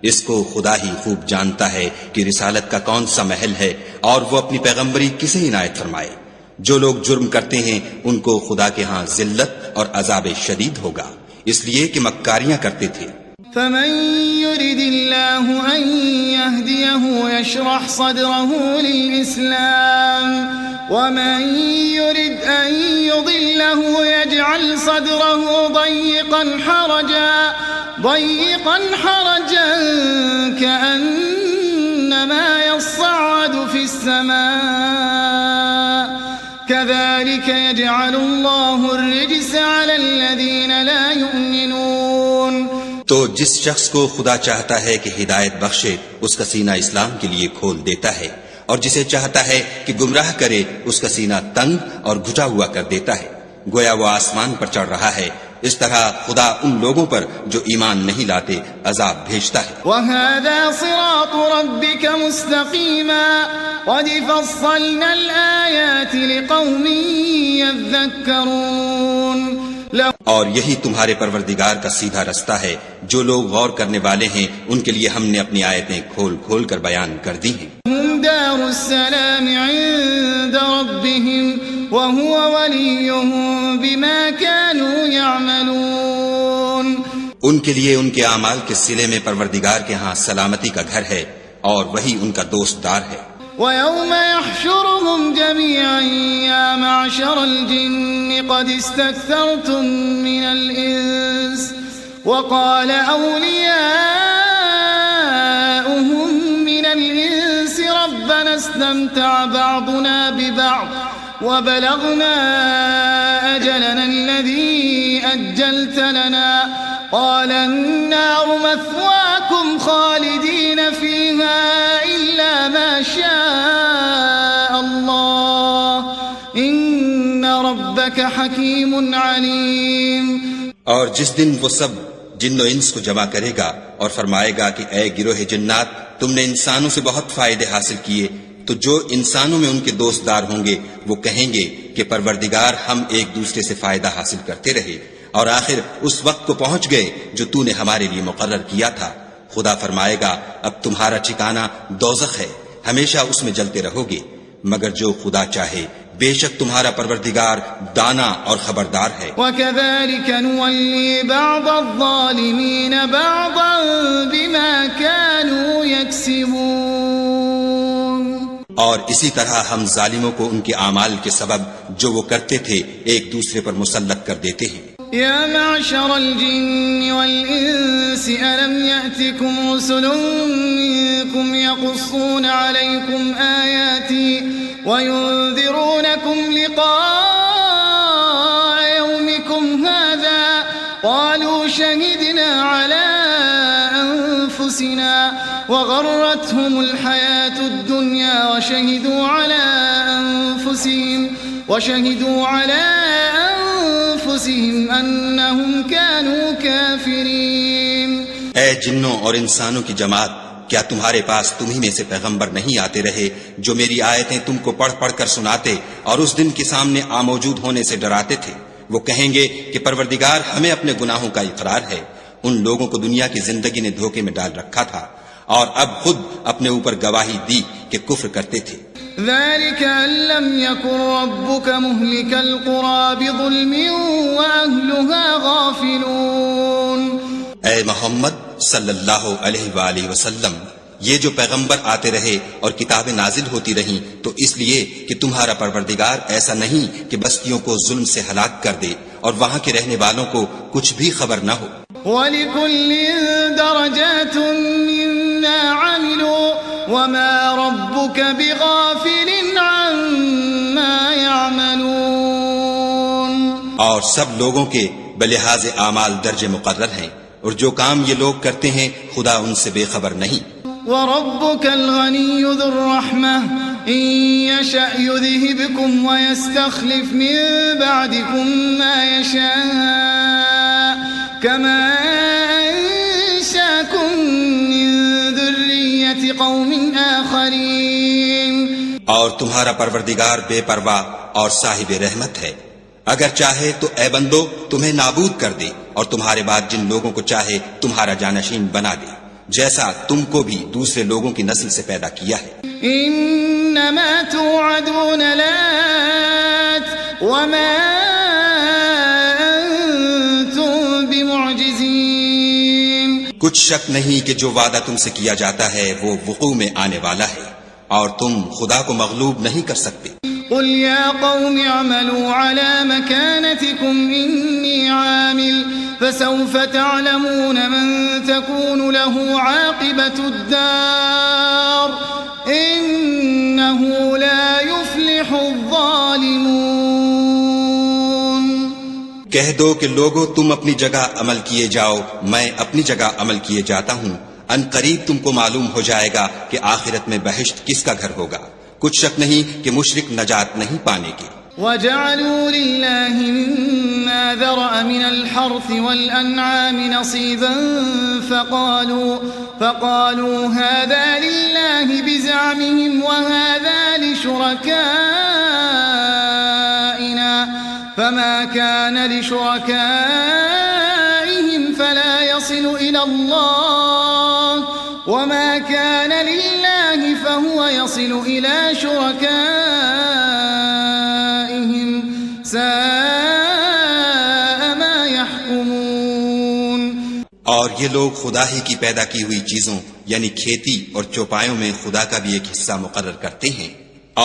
اس کو خدا ہی خوب جانتا ہے کہ رسالت کا کون سا محل ہے اور وہ اپنی پیغمبری کسے عنایت فرمائے. جو لوگ جرم کرتے ہیں ان کو خدا کے ہاں ذلت اور عذاب شدید ہوگا، اس لیے کہ مکاریاں کرتے تھے. فمن يرد الله أن يهديه يشرح صدره للإسلام ومن يرد أن يضله يجعل صدره ضيقا حرجا كأنما يصعد في السماء كذلك يجعل الله الرجس على الذين لا يؤمنون. تو جس شخص کو خدا چاہتا ہے کہ ہدایت بخشے اس کا سینہ اسلام کے لیے کھول دیتا ہے، اور جسے چاہتا ہے کہ گمراہ کرے اس کا سینہ تنگ اور گھٹا ہوا کر دیتا ہے، گویا وہ آسمان پر چڑھ رہا ہے. اس طرح خدا ان لوگوں پر جو ایمان نہیں لاتے عذاب بھیجتا ہے. وَهَذَا صِرَاطُ رَبِّكَ مُسْتَقِيمًا قَدْ فَصَّلْنَا الْآيَاتِ لِقَوْمٍ يَذَّكَّرُونَ. اور یہی تمہارے پروردگار کا سیدھا رستہ ہے، جو لوگ غور کرنے والے ہیں ان کے لیے ہم نے اپنی آیتیں کھول کھول کر بیان کر دی ہیں. هُمْ دَارُ السَّلَامِ عِندَ رَبِّهِمْ وَهُوَ وَلِيُّهُمْ بِمَا كَانُوا يَعْمَلُونَ. ان کے لیے ان کے اعمال کے صلے میں پروردگار کے ہاں سلامتی کا گھر ہے اور وہی ان کا دوست دار ہے. وَيَوْمَ يَحْشُرُهُمْ جَمِيعًا يَا مَعْشَرَ الْجِنِّ قَدِ اسْتَكْثَرْتُم مِّنَ الْإِنسِ وَقَالَ أَوْلِيَاؤُهُم مِّنَ الْإِنسِ رَبَّنَا اسْتَمْتَعَ بَعْضُنَا بِبَعْضٍ وَبَلَغْنَا أَجَلَنَا الَّذِي أَجَّلْتَ لَنَا قَالَ النَّارُ مَثْوَاكُمْ خَالِدِينَ فِيهَا إِلَّا مَا شَاءَ اللَّهُ إِنَّ رَبَّكَ حَكِيمٌ عَلِيمٌ. اور جس دن وہ سب جن و انس کو جمع کرے گا اور فرمائے گا کہ اے گروہ جنات تم نے انسانوں سے بہت فائدے حاصل کیے، تو جو انسانوں میں ان کے دوست دار ہوں گے وہ کہیں گے کہ پروردگار ہم ایک دوسرے سے فائدہ حاصل کرتے رہے اور آخر اس وقت کو پہنچ گئے جو تو نے ہمارے لیے مقرر کیا تھا. خدا فرمائے گا اب تمہارا ٹھکانہ دوزخ ہے، ہمیشہ اس میں جلتے رہو گے، مگر جو خدا چاہے بے شک تمہارا پروردگار دانا اور خبردار ہے. وَكَذَلِكَ نُوَلِّي بَعْضَ الظَّالِمِينَ بَعْضًا بِمَا كَانُوا يَكْسِبُونَ. اور اسی طرح ہم ظالموں کو ان کے اعمال کے سبب جو وہ کرتے تھے ایک دوسرے پر مسلط کر دیتے ہیں. يا معشر الجن والإنس ألم يأتكم رسل منكم يقصون عليكم آياتي وينذرونكم لقاء يومكم هذا قالوا شهدنا على أنفسنا وغرتهم الحياة الدنيا وشهدوا على أنفسهم أنفسهم أنهم كانوا كافرين. اے جنوں اور انسانوں کی جماعت، کیا تمہارے پاس تمہیں میں سے پیغمبر نہیں آتے رہے جو میری آیتیں تم کو پڑھ پڑھ کر سناتے اور اس دن کے سامنے موجود ہونے سے ڈراتے تھے؟ وہ کہیں گے کہ پروردگار ہمیں اپنے گناہوں کا اقرار ہے. ان لوگوں کو دنیا کی زندگی نے دھوکے میں ڈال رکھا تھا اور اب خود اپنے اوپر گواہی دی کہ کفر کرتے تھے. ذلك أن لم يكن ربك مهلك القرى بظلم وأهلها غافلون. اے محمد صلی اللہ علیہ وآلہ وسلم، یہ جو پیغمبر آتے رہے اور کتابیں نازل ہوتی رہیں تو اس لیے کہ تمہارا پروردگار ایسا نہیں کہ بستیوں کو ظلم سے ہلاک کر دے اور وہاں کے رہنے والوں کو کچھ بھی خبر نہ ہو. وَلِكُلٍّ دَرَجَاتٌ مِّمَّا عَمِلُوا وَمَا رَبُّكَ بِغَافِلٍ عَمَّا يَعْمَلُونَ. اور سب لوگوں کے بلحاظ اعمال درجے مقرر ہیں، اور جو کام یہ لوگ کرتے ہیں خدا ان سے بے خبر نہیں. وَرَبُّكَ الْغَنِيُّ ذُو الرَّحْمَةِ إِن يَشَأْ يُذْهِبْكُمْ وَيَسْتَخْلِفْ مِن بَعْدِكُم مَّا يَشَاءُ كَمَا أَنشَأَكُم مِّن ذُرِّيَّةِ قَوْمٍ آخَرِينَ. اور تمہارا پروردگار بے پرواہ اور صاحب رحمت ہے، اگر چاہے تو اے بندو تمہیں نابود کر دے اور تمہارے بعد جن لوگوں کو چاہے تمہارا جانشین بنا دے، جیسا تم کو بھی دوسرے لوگوں کی نسل سے پیدا کیا ہے. انما توعدون لآت وما انتم بمعجزین. کچھ شک نہیں کہ جو وعدہ تم سے کیا جاتا ہے وہ وقوع میں آنے والا ہے، اور تم خدا کو مغلوب نہیں کر سکتے. قل يا قوم اعملوا على مكانتكم إني عامل فسوف تعلمون من تكون له عاقبة الدار إنه لا يفلح الظالمون. کہہ دو کہ لوگو تم اپنی جگہ عمل کیے جاؤ، میں اپنی جگہ عمل کیے جاتا ہوں. ان قریب تم کو معلوم ہو جائے گا کہ آخرت میں بہشت کس کا گھر ہوگا. کچھ شک نہیں کہ مشرک نجات نہیں پانے کی. وَجَعَلُوا لِلَّهِ مِمَّا ذَرَأَ مِنَ الْحَرْثِ وَالْأَنْعَامِ نَصِيبًا فَقَالُوا هَذَا لِلَّهِ بِزَعْمِهِمْ وَهَذَا لِشُرَكَائِنَا فَمَا كَانَ لِشُرَكَائِهِمْ فَلَا يَصِلُ إِلَى اللَّهِ وَمَا كَانَ لِلَّهِ فَهُوَ يَصِلُ إِلَى شُرَكَائِهِمْ سَاءَ مَا يَحْكُمُونَ. اور یہ لوگ خدا ہی کی پیدا کی ہوئی چیزوں یعنی کھیتی اور چوپایوں میں خدا کا بھی ایک حصہ مقرر کرتے ہیں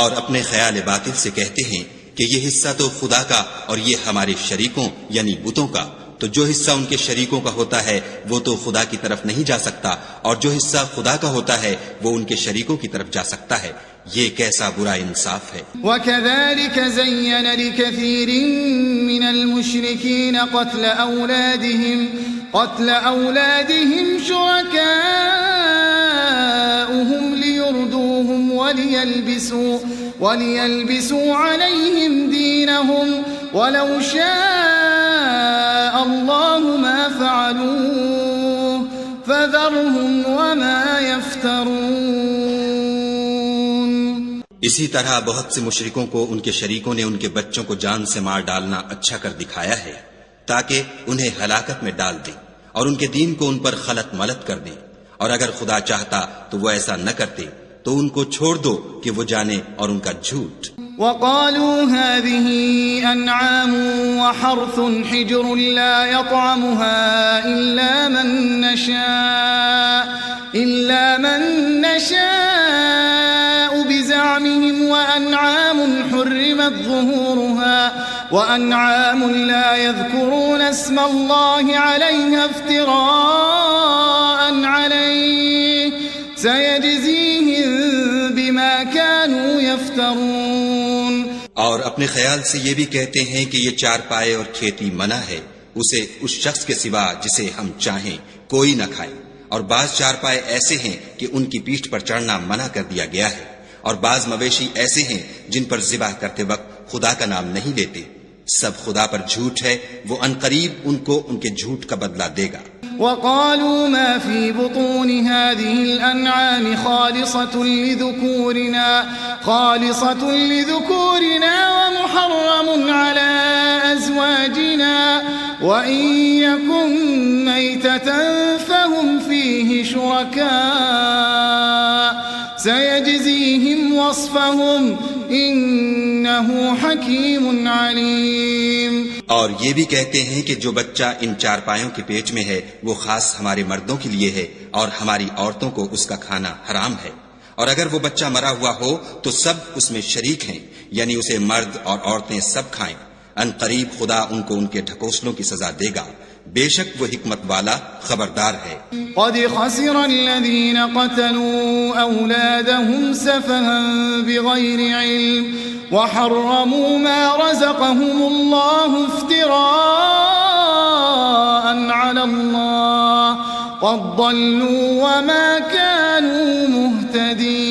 اور اپنے خیال باطل سے کہتے ہیں کہ یہ حصہ تو خدا کا اور یہ ہمارے شریکوں یعنی بتوں کا. تو جو حصہ ان کے شریکوں کا ہوتا ہے وہ تو خدا کی طرف نہیں جا سکتا، اور جو حصہ خدا کا ہوتا ہے وہ ان کے شریکوں کی طرف جا سکتا ہے. یہ کیسا برا انصاف ہے. وَكَذَلِكَ زَيَّنَ لِكَثِيرٍ مِّنَ الْمُشْرِكِينَ قَتْلَ أَوْلَادِهِمْ شُرَكَاؤُهُمْ لِيُرْدُوهُمْ وَلِيَلْبِسُوا عَلَيْهِمْ دِينَهُمْ وَلَوْ شَاءَ اللَّهُ مَا فَعَلُوهُ فَذَرْهُمْ وَمَا يَفْتَرُونَ. اسی طرح بہت سے مشرکوں کو ان کے شریکوں نے ان کے بچوں کو جان سے مار ڈالنا اچھا کر دکھایا ہے تاکہ انہیں ہلاکت میں ڈال دیں اور ان کے دین کو ان پر خلط ملط کر دیں، اور اگر خدا چاہتا تو وہ ایسا نہ کرتے. تو ان کو چھوڑ دو کہ وہ جانے اور ان کا جھوٹ. وقالوا هذه أنعام وحرث حجر لا يطعمها إلا من نشاء بزعمهم وأنعام حرمت ظهورها وأنعام لا يذكرون اسم الله عليها افتراء عليه سيجزيهم بما كانوا يفترون. اور اپنے خیال سے یہ بھی کہتے ہیں کہ یہ چار پائے اور کھیتی منع ہے، اسے اس شخص کے سوا جسے ہم چاہیں کوئی نہ کھائے. اور بعض چار پائے ایسے ہیں کہ ان کی پیٹھ پر چڑھنا منع کر دیا گیا ہے، اور بعض مویشی ایسے ہیں جن پر ذبح کرتے وقت خدا کا نام نہیں لیتے. سب خدا پر جھوٹ ہے، وہ عنقریب ان کو ان کے جھوٹ کا بدلہ دے گا۔ وقالوا ما في بطون هذه الأنعام خالصة لذكورنا ومحرم على أزواجنا وإن يكن ميتة فهم فيه شركاء سيجزيهم وصفهم إنه حكيم عليم۔ اور یہ بھی کہتے ہیں کہ جو بچہ ان چارپایوں کے پیٹ میں ہے وہ خاص ہمارے مردوں کے لیے ہے اور ہماری عورتوں کو اس کا کھانا حرام ہے، اور اگر وہ بچہ مرا ہوا ہو تو سب اس میں شریک ہیں، یعنی اسے مرد اور عورتیں سب کھائیں۔ ان قریب خدا ان کو ان کے ڈھکوسلوں کی سزا دے گا، بے شک وہ حکمت والا خبردار ہے۔ قد خسر الذين قتلوا أولادهم سفها بغير علم وحرموا ما رزقهم الله افتراء على الله قد ضلوا وما كانوا مهتدين۔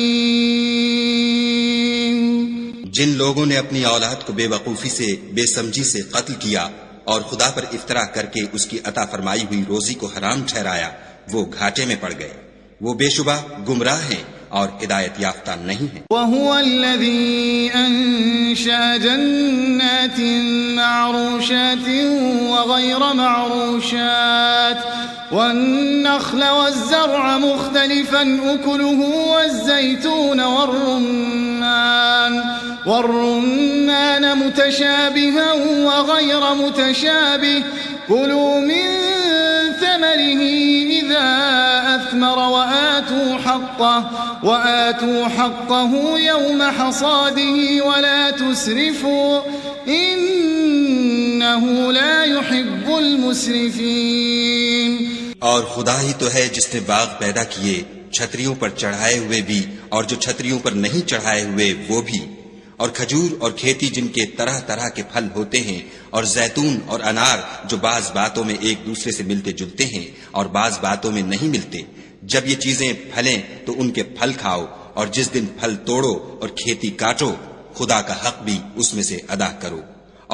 جن لوگوں نے اپنی اولاد کو بے وقوفی سے، بے سمجھی سے قتل کیا اور خدا پر افطرا کر کے اس کی عطا فرمائی ہوئی روزی کو حرام ٹھہرایا، وہ گھاٹے میں پڑ گئے، وہ بے شبہ گمراہ ہیں اور ہدایت یافتہ نہیں ہیں۔ وَهُوَ الَّذِي أَنشَأَ جَنَّاتٍ مَّعْرُوشَاتٍ وَغَيْرَ مَعْرُوشَاتٍ وَالنَّخْلَ وَالزَّرْعَ مُخْتَلِفًا أُكُلُهُ وَالزَّيْتُونَ وَالرُّمَّانَ مُتَشَابِهًا وَغَيْرَ مُتَشَابِهٍ كُلُوا مِن ثَمَرِهِ إِذَا أَثْمَرَ وَآتُوا حَقَّهُ يَوْمَ حَصَادِهِ وَلَا تُسْرِفُوا إِنَّهُ لَا يُحِبُّ الْمُسْرِفِينَ۔ اور خدا ہی تو ہے جس نے باغ پیدا کیے، چھتریوں پر چڑھائے ہوئے بھی اور جو چھتریوں پر نہیں چڑھائے ہوئے وہ بھی، اور کھجور اور کھیتی جن کے طرح طرح کے پھل ہوتے ہیں، اور زیتون اور انار جو بعض باتوں میں ایک دوسرے سے ملتے جلتے ہیں اور بعض باتوں میں نہیں ملتے۔ جب یہ چیزیں پھلیں تو ان کے پھل کھاؤ، اور جس دن پھل توڑو اور کھیتی کاٹو خدا کا حق بھی اس میں سے ادا کرو،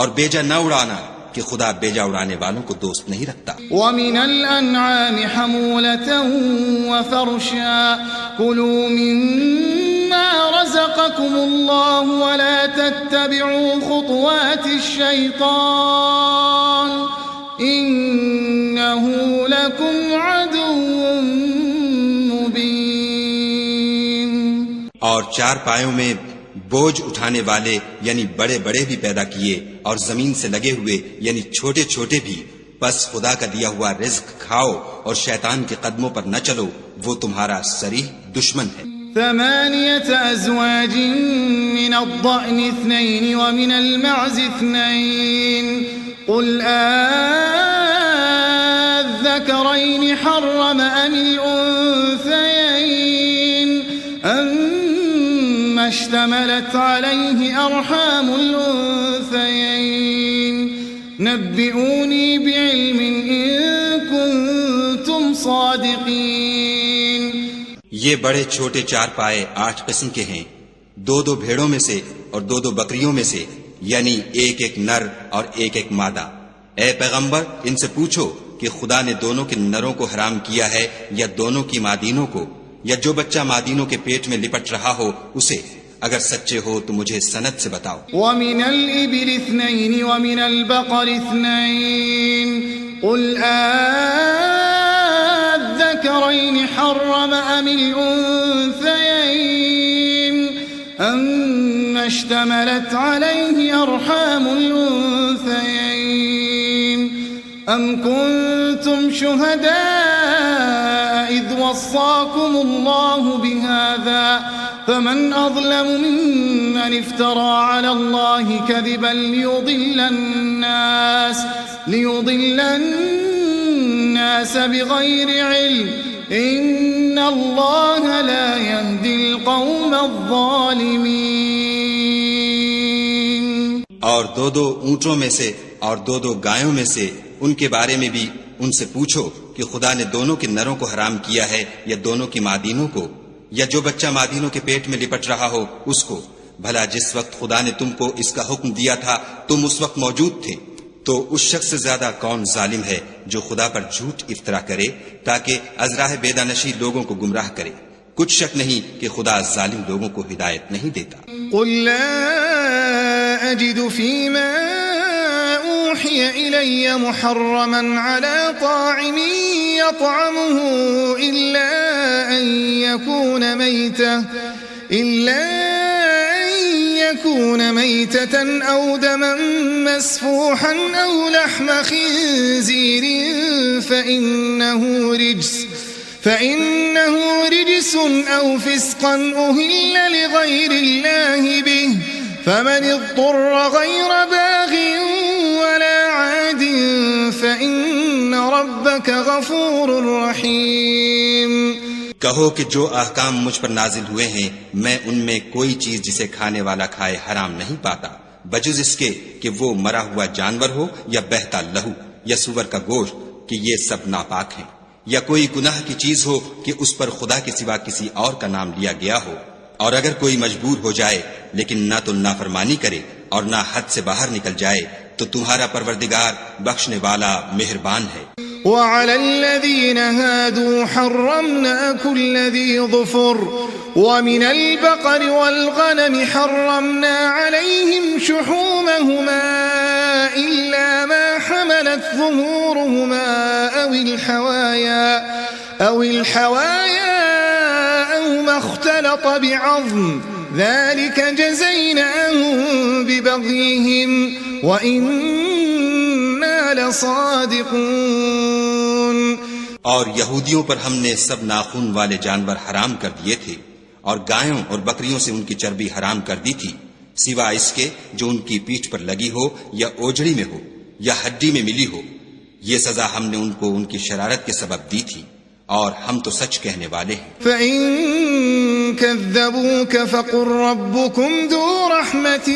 اور بیجا نہ اڑانا کہ خدا بیجا اڑانے والوں کو دوست نہیں رکھتا۔ وَمِنَ الْأَنْعَامِ حَمُولَةً وَفَرْشًا كُلُوا مِمَّا رَزَقَكُمُ اللَّهُ وَلَا تَتَّبِعُوا خُطُوَاتِ الشَّيْطَانِ إِنَّهُ لَكُمْ عَدُوٌّ مُبِينٌ۔ اور چار پایوں میں بوجھ اٹھانے والے یعنی بڑے بڑے بھی پیدا کیے، اور زمین سے لگے ہوئے یعنی چھوٹے چھوٹے بھی، بس خدا کا دیا ہوا رزق کھاؤ اور شیطان کے قدموں پر نہ چلو، وہ تمہارا صریح دشمن ہے۔ 8 أزواج من الضأن 2 ومن المعز 2 قل الذكرين حرم أم الأنثيين أما اشتملت عليه أرحام الأنثيين نبئوني بعلم إن كنتم صادقين۔ یہ بڑے چھوٹے چار پائے 8 قسم کے ہیں، 2 بھیڑوں میں سے اور 2 بکریوں میں سے، یعنی ایک نر اور ایک مادہ۔ اے پیغمبر ان سے پوچھو کہ خدا نے دونوں کے نروں کو حرام کیا ہے یا دونوں کی مادینوں کو، یا جو بچہ مادینوں کے پیٹ میں لپٹ رہا ہو اسے، اگر سچے ہو تو مجھے سند سے بتاؤ۔ وَمِنَ الْإِبِلِ 2 وَمِنَ الْبَقَرِ 2 قُلْ الذكرين حرم أم الأنثيين أما اشتملت عليه أرحام الأنثيين أم كنتم شهداء إذ وصاكم الله بهذا فمن أظلم ممن افترى على الله كذبا ليضل الناس بغير علم إن الله لا يهدي القوم الظالمين۔ اور 2 اونٹوں میں سے اور 2 گایوں میں سے ان کے بارے میں بھی ان سے پوچھو کہ خدا نے دونوں کے نروں کو حرام کیا ہے یا دونوں کی مادینوں کو، یا جو بچہ مادینوں کے پیٹ میں لپٹ رہا ہو اس کو، بھلا جس وقت خدا نے تم کو اس کا حکم دیا تھا تم اس وقت موجود تھے؟ تو اس شخص سے زیادہ کون ظالم ہے جو خدا پر جھوٹ افطرا کرے تاکہ از راہ بیدانشی لوگوں کو گمراہ کرے؟ کچھ شک نہیں کہ خدا ظالم لوگوں کو ہدایت نہیں دیتا۔ قل لا أجد فيما أوحي إلي محرما على طاعم يطعمه إلا أن يكون ميتة أو دما مسفوحا أو لحم خنزير فإنه رجس أو فسقا أهل لغير الله به فمن اضطر غير باغ ولا عاد فإن ربك غفور رحيم۔ کہو کہ جو احکام مجھ پر نازل ہوئے ہیں میں ان میں کوئی چیز جسے کھانے والا کھائے حرام نہیں پاتا بجز اس کے کہ وہ مرا ہوا جانور ہو یا بہتا لہو یا سور کا گوشت کہ یہ سب ناپاک ہیں، یا کوئی گناہ کی چیز ہو کہ اس پر خدا کے سوا کسی اور کا نام لیا گیا ہو۔ اور اگر کوئی مجبور ہو جائے لیکن نہ تو نافرمانی کرے اور نہ حد سے باہر نکل جائے تو تمہارا پروردگار بخشنے والا مہربان ہے۔ وعلى الذين هادوا حرمنا كل ذي ظفر ومن البقر والغنم حرمنا عليهم شحومهما إلا ما حملت ظهورهما أو الحوايا أو ما اختلط بعظم ذلك جزيناهم ببغيهم وإنا لصادقون۔ اور یہودیوں پر ہم نے سب ناخن والے جانور حرام کر دیے تھے اور گایوں اور بکریوں سے ان کی چربی حرام کر دی تھی سوا اس کے جو ان کی پیٹھ پر لگی ہو یا اوجڑی میں ہو یا ہڈی میں ملی ہو۔ یہ سزا ہم نے ان کو ان کی شرارت کے سبب دی تھی اور ہم تو سچ کہنے والے ہیں۔ فَإِن كَذَّبُوكَ فَقُلْ رَبُّكُمْ ذُو رَحْمَةٍ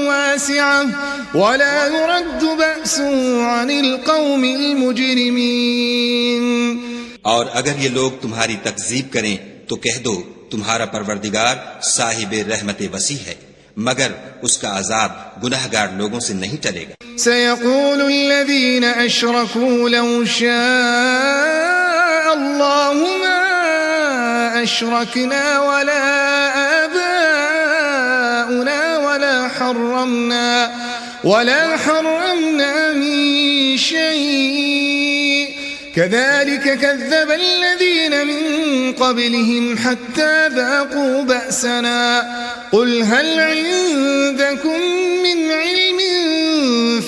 وَاسِعَةٍ وَلَا يُرَدُّ بَأْسُهُ عَنِ الْقَوْمِ الْمُجْرِمِينَ۔ اور اگر یہ لوگ تمہاری تکذیب کریں تو کہہ دو تمہارا پروردگار صاحب رحمت وسیع ہے مگر اس کا عذاب گناہگار لوگوں سے نہیں ٹلے گا۔ سَيَقُولُ الَّذِينَ أَشْرَكُوا لَوْ شَاءَ اللَّهُ مَا أَشْرَكْنَا وَلَا آبَاؤُنَا ولا حرمنا من شيء كذلك كذب الذين من قبلهم حتى ذاقوا بأسنا قل هل عندكم من علم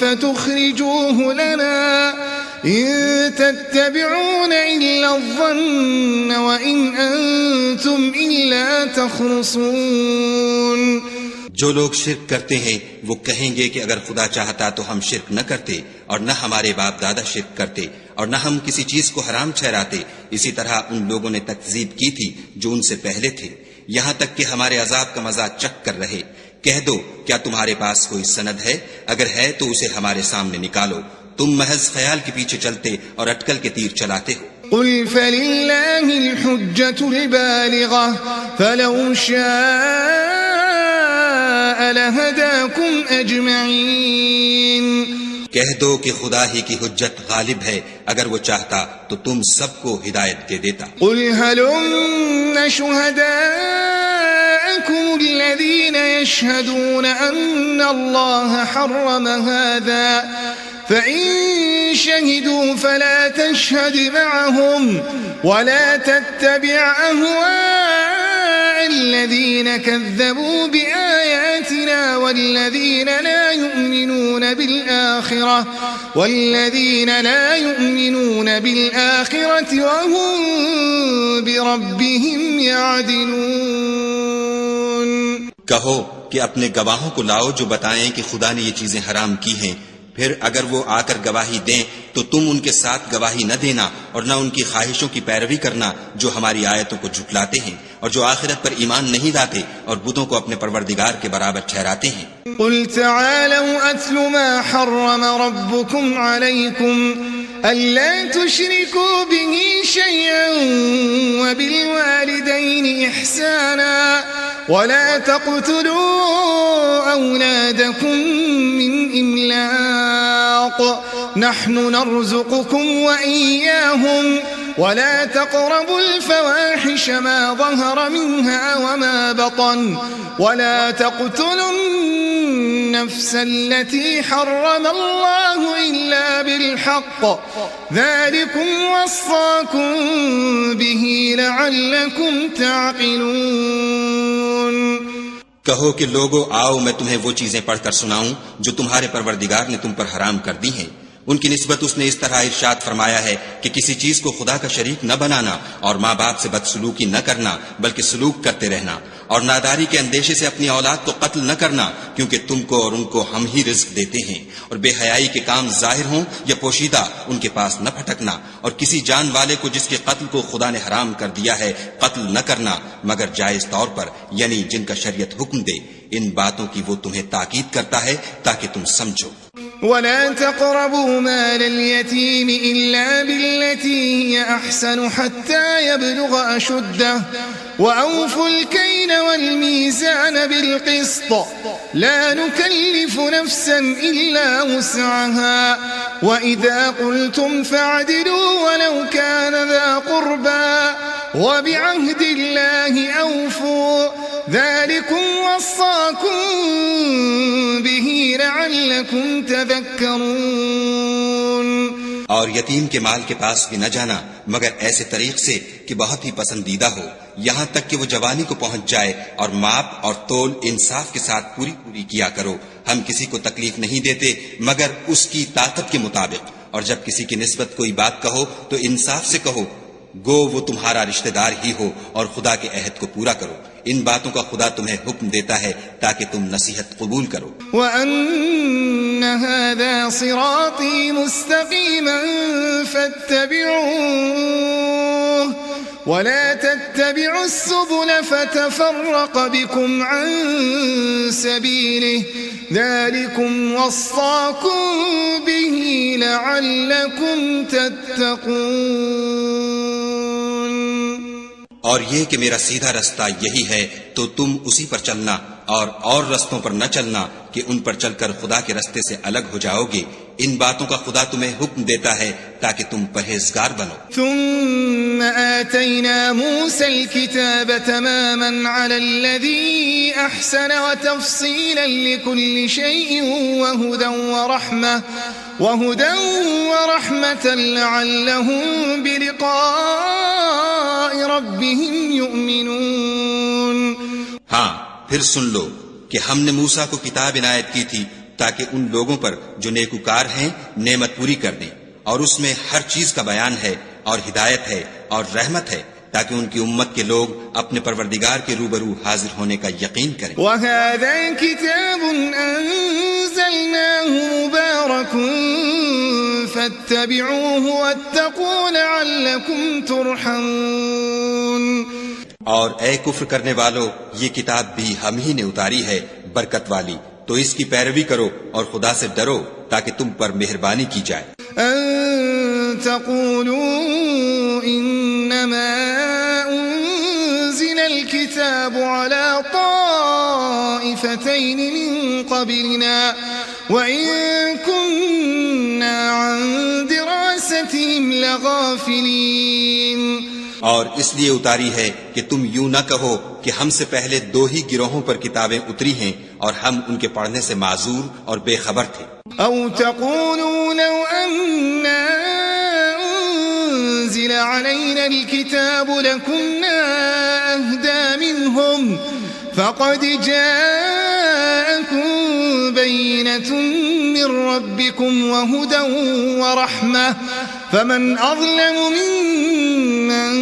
فتخرجوه لنا إن تتبعون إلا الظن وإن أنتم إلا تخرصون۔ جو لوگ شرک کرتے ہیں وہ کہیں گے کہ اگر خدا چاہتا تو ہم شرک نہ کرتے اور نہ ہمارے باپ دادا شرک کرتے اور نہ ہم کسی چیز کو حرام ٹھہراتے۔ اسی طرح ان لوگوں نے تکذیب کی تھی جو ان سے پہلے تھے یہاں تک کہ ہمارے عذاب کا مزہ چکھ کر رہے۔ کہہ دو کیا تمہارے پاس کوئی سند ہے؟ اگر ہے تو اسے ہمارے سامنے نکالو، تم محض خیال کے پیچھے چلتے اور اٹکل کے تیر چلاتے ہو۔ قل فللہ الحجة البالغة فلو شاء لهداكم اجمعین۔ کہہ دو کہ خدا ہی کی حجت غالب ہے، اگر وہ چاہتا تو تم سب کو ہدایت دے دیتا۔ قل هلم شهداءكم الذين يشهدون أن الله حرم هذا فإن شهدوا فلا تشهد معهم ولا تتبع أهواء الذين كذبوا بآياتنا والذين لا يؤمنون بالآخرة وهم بربهم يعدلون۔ کہو کہ اپنے گواہوں کو لاؤ جو بتائیں کہ خدا نے یہ چیزیں حرام کی ہیں، پھر اگر وہ آ کر گواہی دیں تو تم ان کے ساتھ گواہی نہ دینا اور نہ ان کی خواہشوں کی پیروی کرنا جو ہماری آیتوں کو جھٹلاتے ہیں اور جو آخرت پر ایمان نہیں لاتے اور بتوں کو اپنے پروردگار کے برابر ٹھہراتے ہیں۔ قل تعالوا اتل ما حرم ربكم عليكم ألا تشركوا به شيئا وبالوالدين إحسانا ولا تقتلوا أولادكم من إملاق نحن نرزقكم وإياهم ولا تقربوا الفواحش ما ظهر منها وما بطن ولا تقتلوا النفس التي حرم الله إلا بالحق ذلكم وصاكم به لعلكم تعقلون. کہو کہ لوگو آؤ میں تمہیں وہ چیزیں پڑھ کر سناؤں جو تمہارے پروردگار نے تم پر حرام کر دی ہیں. ان کی نسبت اس نے اس طرح ارشاد فرمایا ہے کہ کسی چیز کو خدا کا شریک نہ بنانا اور ماں باپ سے بدسلوکی نہ کرنا بلکہ سلوک کرتے رہنا اور ناداری کے اندیشے سے اپنی اولاد کو قتل نہ کرنا کیونکہ تم کو اور ان کو ہم ہی رزق دیتے ہیں اور بے حیائی کے کام ظاہر ہوں یا پوشیدہ ان کے پاس نہ پھٹکنا اور کسی جان والے کو جس کے قتل کو خدا نے حرام کر دیا ہے قتل نہ کرنا مگر جائز طور پر یعنی جن کا شریعت حکم دے. ان باتوں کی وہ تمہیں تاکید کرتا ہے تاکہ تم سمجھو. ولا تقربوا مال اليتيم إلا بالتي هي أحسن حتى يبلغ أشده وأوفوا الكيل والميزان بالقسط لا نكلف نفسا إلا وسعها وإذا قلتم فاعدلوا ولو كان ذا قربى وبعهد الله أوفوا ذلكم وصاكم به لعلكم تذكرون. اور یتیم کے مال کے پاس بھی نہ جانا مگر ایسے طریق سے کہ بہت ہی پسندیدہ ہو یہاں تک کہ وہ جوانی کو پہنچ جائے اور ماپ اور تول انصاف کے ساتھ پوری کیا کرو. ہم کسی کو تکلیف نہیں دیتے مگر اس کی طاقت کے مطابق. اور جب کسی کی نسبت کوئی بات کہو تو انصاف سے کہو گو وہ تمہارا رشتہ دار ہی ہو اور خدا کے عہد کو پورا کرو. ان باتوں کا خدا تمہیں حکم دیتا ہے تاکہ تم نصیحت قبول کرو. وَأَنَّ هَذَا صِرَاطِي مُسْتَقِيمًا فَاتَّبِعُوهُ وَلَا تَتَّبِعُوا السُّبُلَ فَتَفَرَّقَ بِكُمْ عَن سَبِيلِهِ ذَلِكُمْ وَصَّاكُمْ بِهِ لَعَلَّكُمْ تَتَّقُونَ. اور یہ کہ میرا سیدھا رستہ یہی ہے تو تم اسی پر چلنا اور رستوں پر نہ چلنا کہ ان پر چل کر خدا کے رستے سے الگ ہو جاؤ گے. ان باتوں کا خدا تمہیں حکم دیتا ہے تاکہ تم پرہیزگار بنو. ثم آتينا موسى الكتاب تماما على الذي أحسن وتفصيلا لكل شيء وهدى ورحمة لعلهم بلقاء ربهم يؤمنون. ہاں پھر سن لو کہ ہم نے موسیٰ کو کتاب عنایت کی تھی تاکہ ان لوگوں پر جو نیکوکار ہیں نعمت پوری کر دیں اور اس میں ہر چیز کا بیان ہے اور ہدایت ہے اور رحمت ہے تاکہ ان کی امت کے لوگ اپنے پروردگار کے روبرو حاضر ہونے کا یقین کریں. وَهَذَا كِتَابٌ أَنزَلْنَاهُ مُبَارَكٌ فَاتَّبِعُوهُ وَاتَّقُوا لَعَلَّكُمْ تُرْحَمُونَ. اور اے کفر کرنے والو یہ کتاب بھی ہم ہی نے اتاری ہے برکت والی تو اس کی پیروی کرو اور خدا سے ڈرو تاکہ تم پر مہربانی کی جائے. أَن تَقُولُوا إِنَّمَا أُنزِلَ الْكِتَابُ عَلَى طَائِفَتَيْنِ مِن قَبْلِنَا وَإِن كُنَّا عَن دِرَاسَتِهِمْ لَغَافِلِينَ. اور اس لیے اتاری ہے کہ تم یوں نہ کہو کہ ہم سے پہلے 2 ہی گروہوں پر کتابیں اتری ہیں اور ہم ان کے پڑھنے سے معذور اور بے خبر تھے. او تقولوا لو أننا أنزل علينا الكتاب لكنا أهدى منهم فقد جاءكم بينة من ربكم وهدى ورحمة فمن أظلم ممن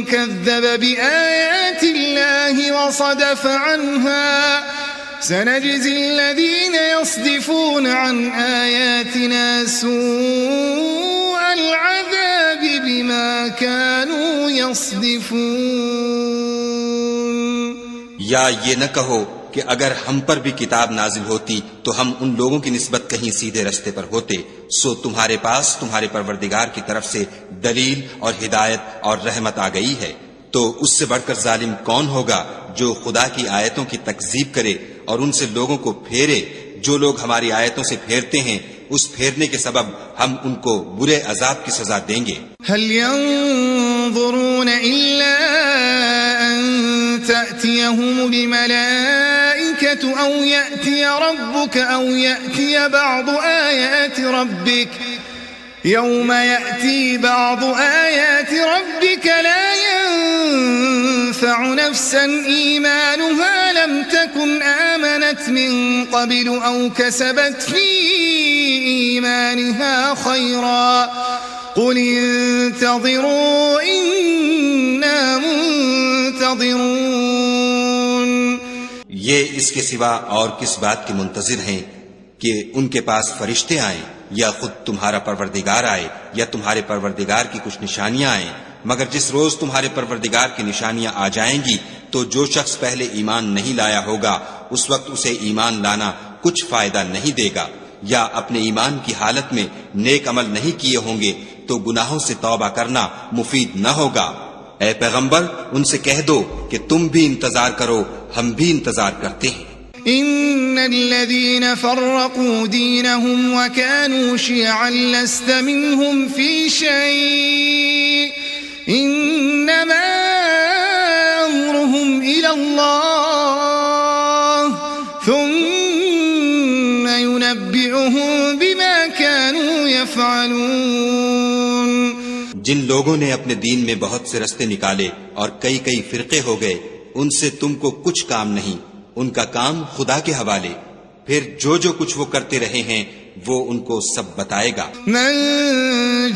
كذب بآيات الله وصدف عنها سنجزي الذين يصدفون عن آياتنا سوء العذاب بما كانوا يصدفون. یا یہ نہ کہو کہ اگر ہم پر بھی کتاب نازل ہوتی تو ہم ان لوگوں کی نسبت کہیں سیدھے رستے پر ہوتے. سو تمہارے پاس تمہارے پروردگار کی طرف سے دلیل اور ہدایت اور رحمت آ گئی ہے تو اس سے بڑھ کر ظالم کون ہوگا جو خدا کی آیتوں کی تکذیب کرے اور ان سے لوگوں کو پھیرے؟ جو لوگ ہماری آیتوں سے پھیرتے ہیں اس پھیرنے کے سبب ہم ان کو برے عذاب کی سزا دیں گے۔ هل ينظرون إلا أن تأتيهم الملائكة أو يأتي ربك أو يأتي بعض آيات ربك يوم يأتي بعض آيات ربك لا ينفع نفسا إيمانها لم تكن آمنت من قبل أو كسبت في إيمانها خيرا قل انتظروا إنا منتظرون۔ یہ اس کے سوا اور کس بات کے منتظر ہیں کہ ان کے پاس فرشتے آئیں یا خود تمہارا پروردگار آئے یا تمہارے پروردگار کی کچھ نشانیاں آئیں؟ مگر جس روز تمہارے پروردگار کی نشانیاں آ جائیں گی تو جو شخص پہلے ایمان نہیں لایا ہوگا اس وقت اسے ایمان لانا کچھ فائدہ نہیں دے گا، یا اپنے ایمان کی حالت میں نیک عمل نہیں کیے ہوں گے تو گناہوں سے توبہ کرنا مفید نہ ہوگا۔ اے پیغمبر ان سے کہہ دو کہ تم بھی انتظار کرو، ہم بھی انتظار کرتے ہیں۔ إن الذين فرقوا دينهم وكانوا شيعا لست منهم في شيء إنما أمرهم إلى الله ثم ينبئهم بما كانوا يفعلون۔ جن لوگوں نے اپنے دین میں بہت سے رستے نکالے اور کئی فرقے ہو گئے ان سے تم کو کچھ کام نہیں، ان کا کام خدا کے حوالے، پھر جو کچھ وہ کرتے رہے ہیں وہ ان کو سب بتائے گا۔ من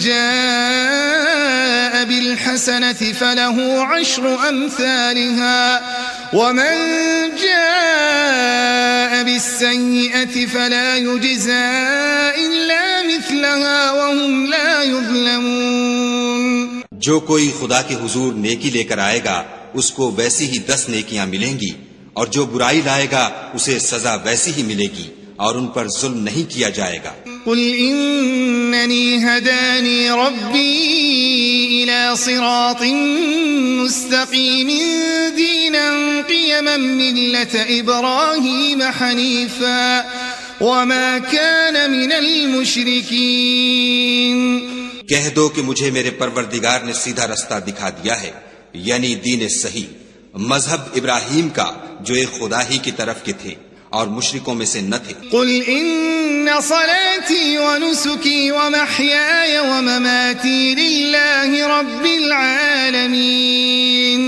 جاء بالحسنة فله عشر أمثالها ومن جاء بالسيئة فلا يجزى إلا مثلها وهم لا يظلمون۔ جو کوئی خدا کے حضور نیکی لے کر آئے گا اس کو ویسی ہی 10 نیکیاں ملیں گی، اور جو برائی لائے گا اسے سزا ویسی ہی ملے گی اور ان پر ظلم نہیں کیا جائے گا۔ قل إنني هداني ربي إلى صراط مستقيم دينا قيما ملة إبراهيم حنيفا وما كان من المشركين۔ کہہ دو کہ مجھے میرے پروردگار نے سیدھا رستہ دکھا دیا ہے، یعنی دین صحیح، مذہب ابراہیم کا جو ایک خدا ہی کی طرف کے تھے اور مشرکوں میں سے نہ تھے۔ قل ان صلاتي ونسكي ومحياي ومماتي لله رب العالمين۔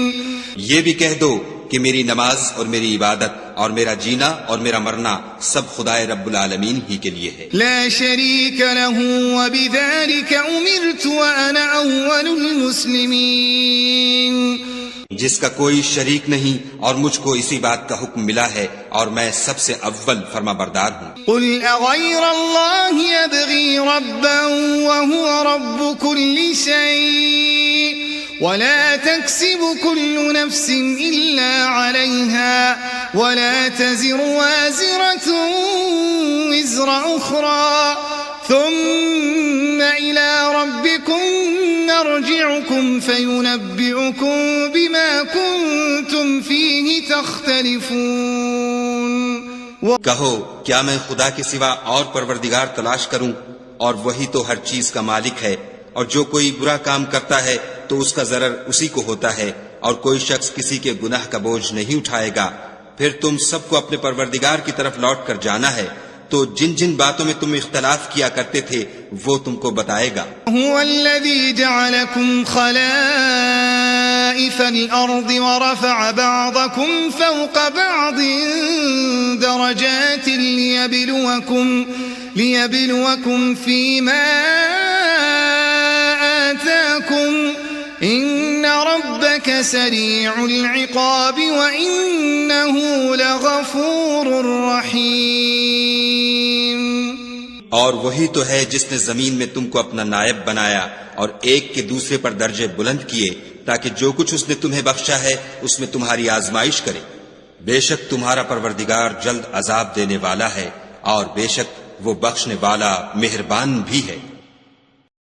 یہ بھی کہہ دو کہ میری نماز اور میری عبادت اور میرا جینا اور میرا مرنا سب خدائے رب العالمین ہی کے لیے ہے۔ لا شريك له وبذلك أمرت وأنا أول المسلمين۔ جس کا کوئی شریک نہیں اور مجھ کو اسی بات کا حکم ملا ہے اور میں سب سے اول فرما بردار ہوں۔ قل أغير الله يبغي ربا وهو رب كل شيء ولا تكسب كل نفس إلا عليها ولا تزر وازرة وزر أخرى ثم إلى ربكم مرجعكم فينبئكم بما كنتم فيه تختلفون۔ کہو کیا میں خدا کے سوا اور پروردگار تلاش کروں، اور وہی تو ہر چیز کا مالک ہے، اور جو کوئی برا کام کرتا ہے تو اس کا ضرر اسی کو ہوتا ہے، اور کوئی شخص کسی کے گناہ کا بوجھ نہیں اٹھائے گا۔ پھر تم سب کو اپنے پروردگار کی طرف لوٹ کر جانا ہے، تو جن باتوں میں تم اختلاف کیا کرتے تھے وہ تم کو بتائے گا۔ هو الذي جعلكم خلائف الأرض ورفع بعضكم فوق بعض درجات ليبلوكم فيما آتاكم إن ربك سريع العقاب وإنه لغفور رحيم۔ اور وہی تو ہے جس نے زمین میں تم کو اپنا نائب بنایا اور ایک کے دوسرے پر درجے بلند کیے تاکہ جو کچھ اس نے تمہیں بخشا ہے اس میں تمہاری آزمائش کرے۔ بے شک تمہارا پروردگار جلد عذاب دینے والا ہے اور بے شک وہ بخشنے والا مہربان بھی ہے۔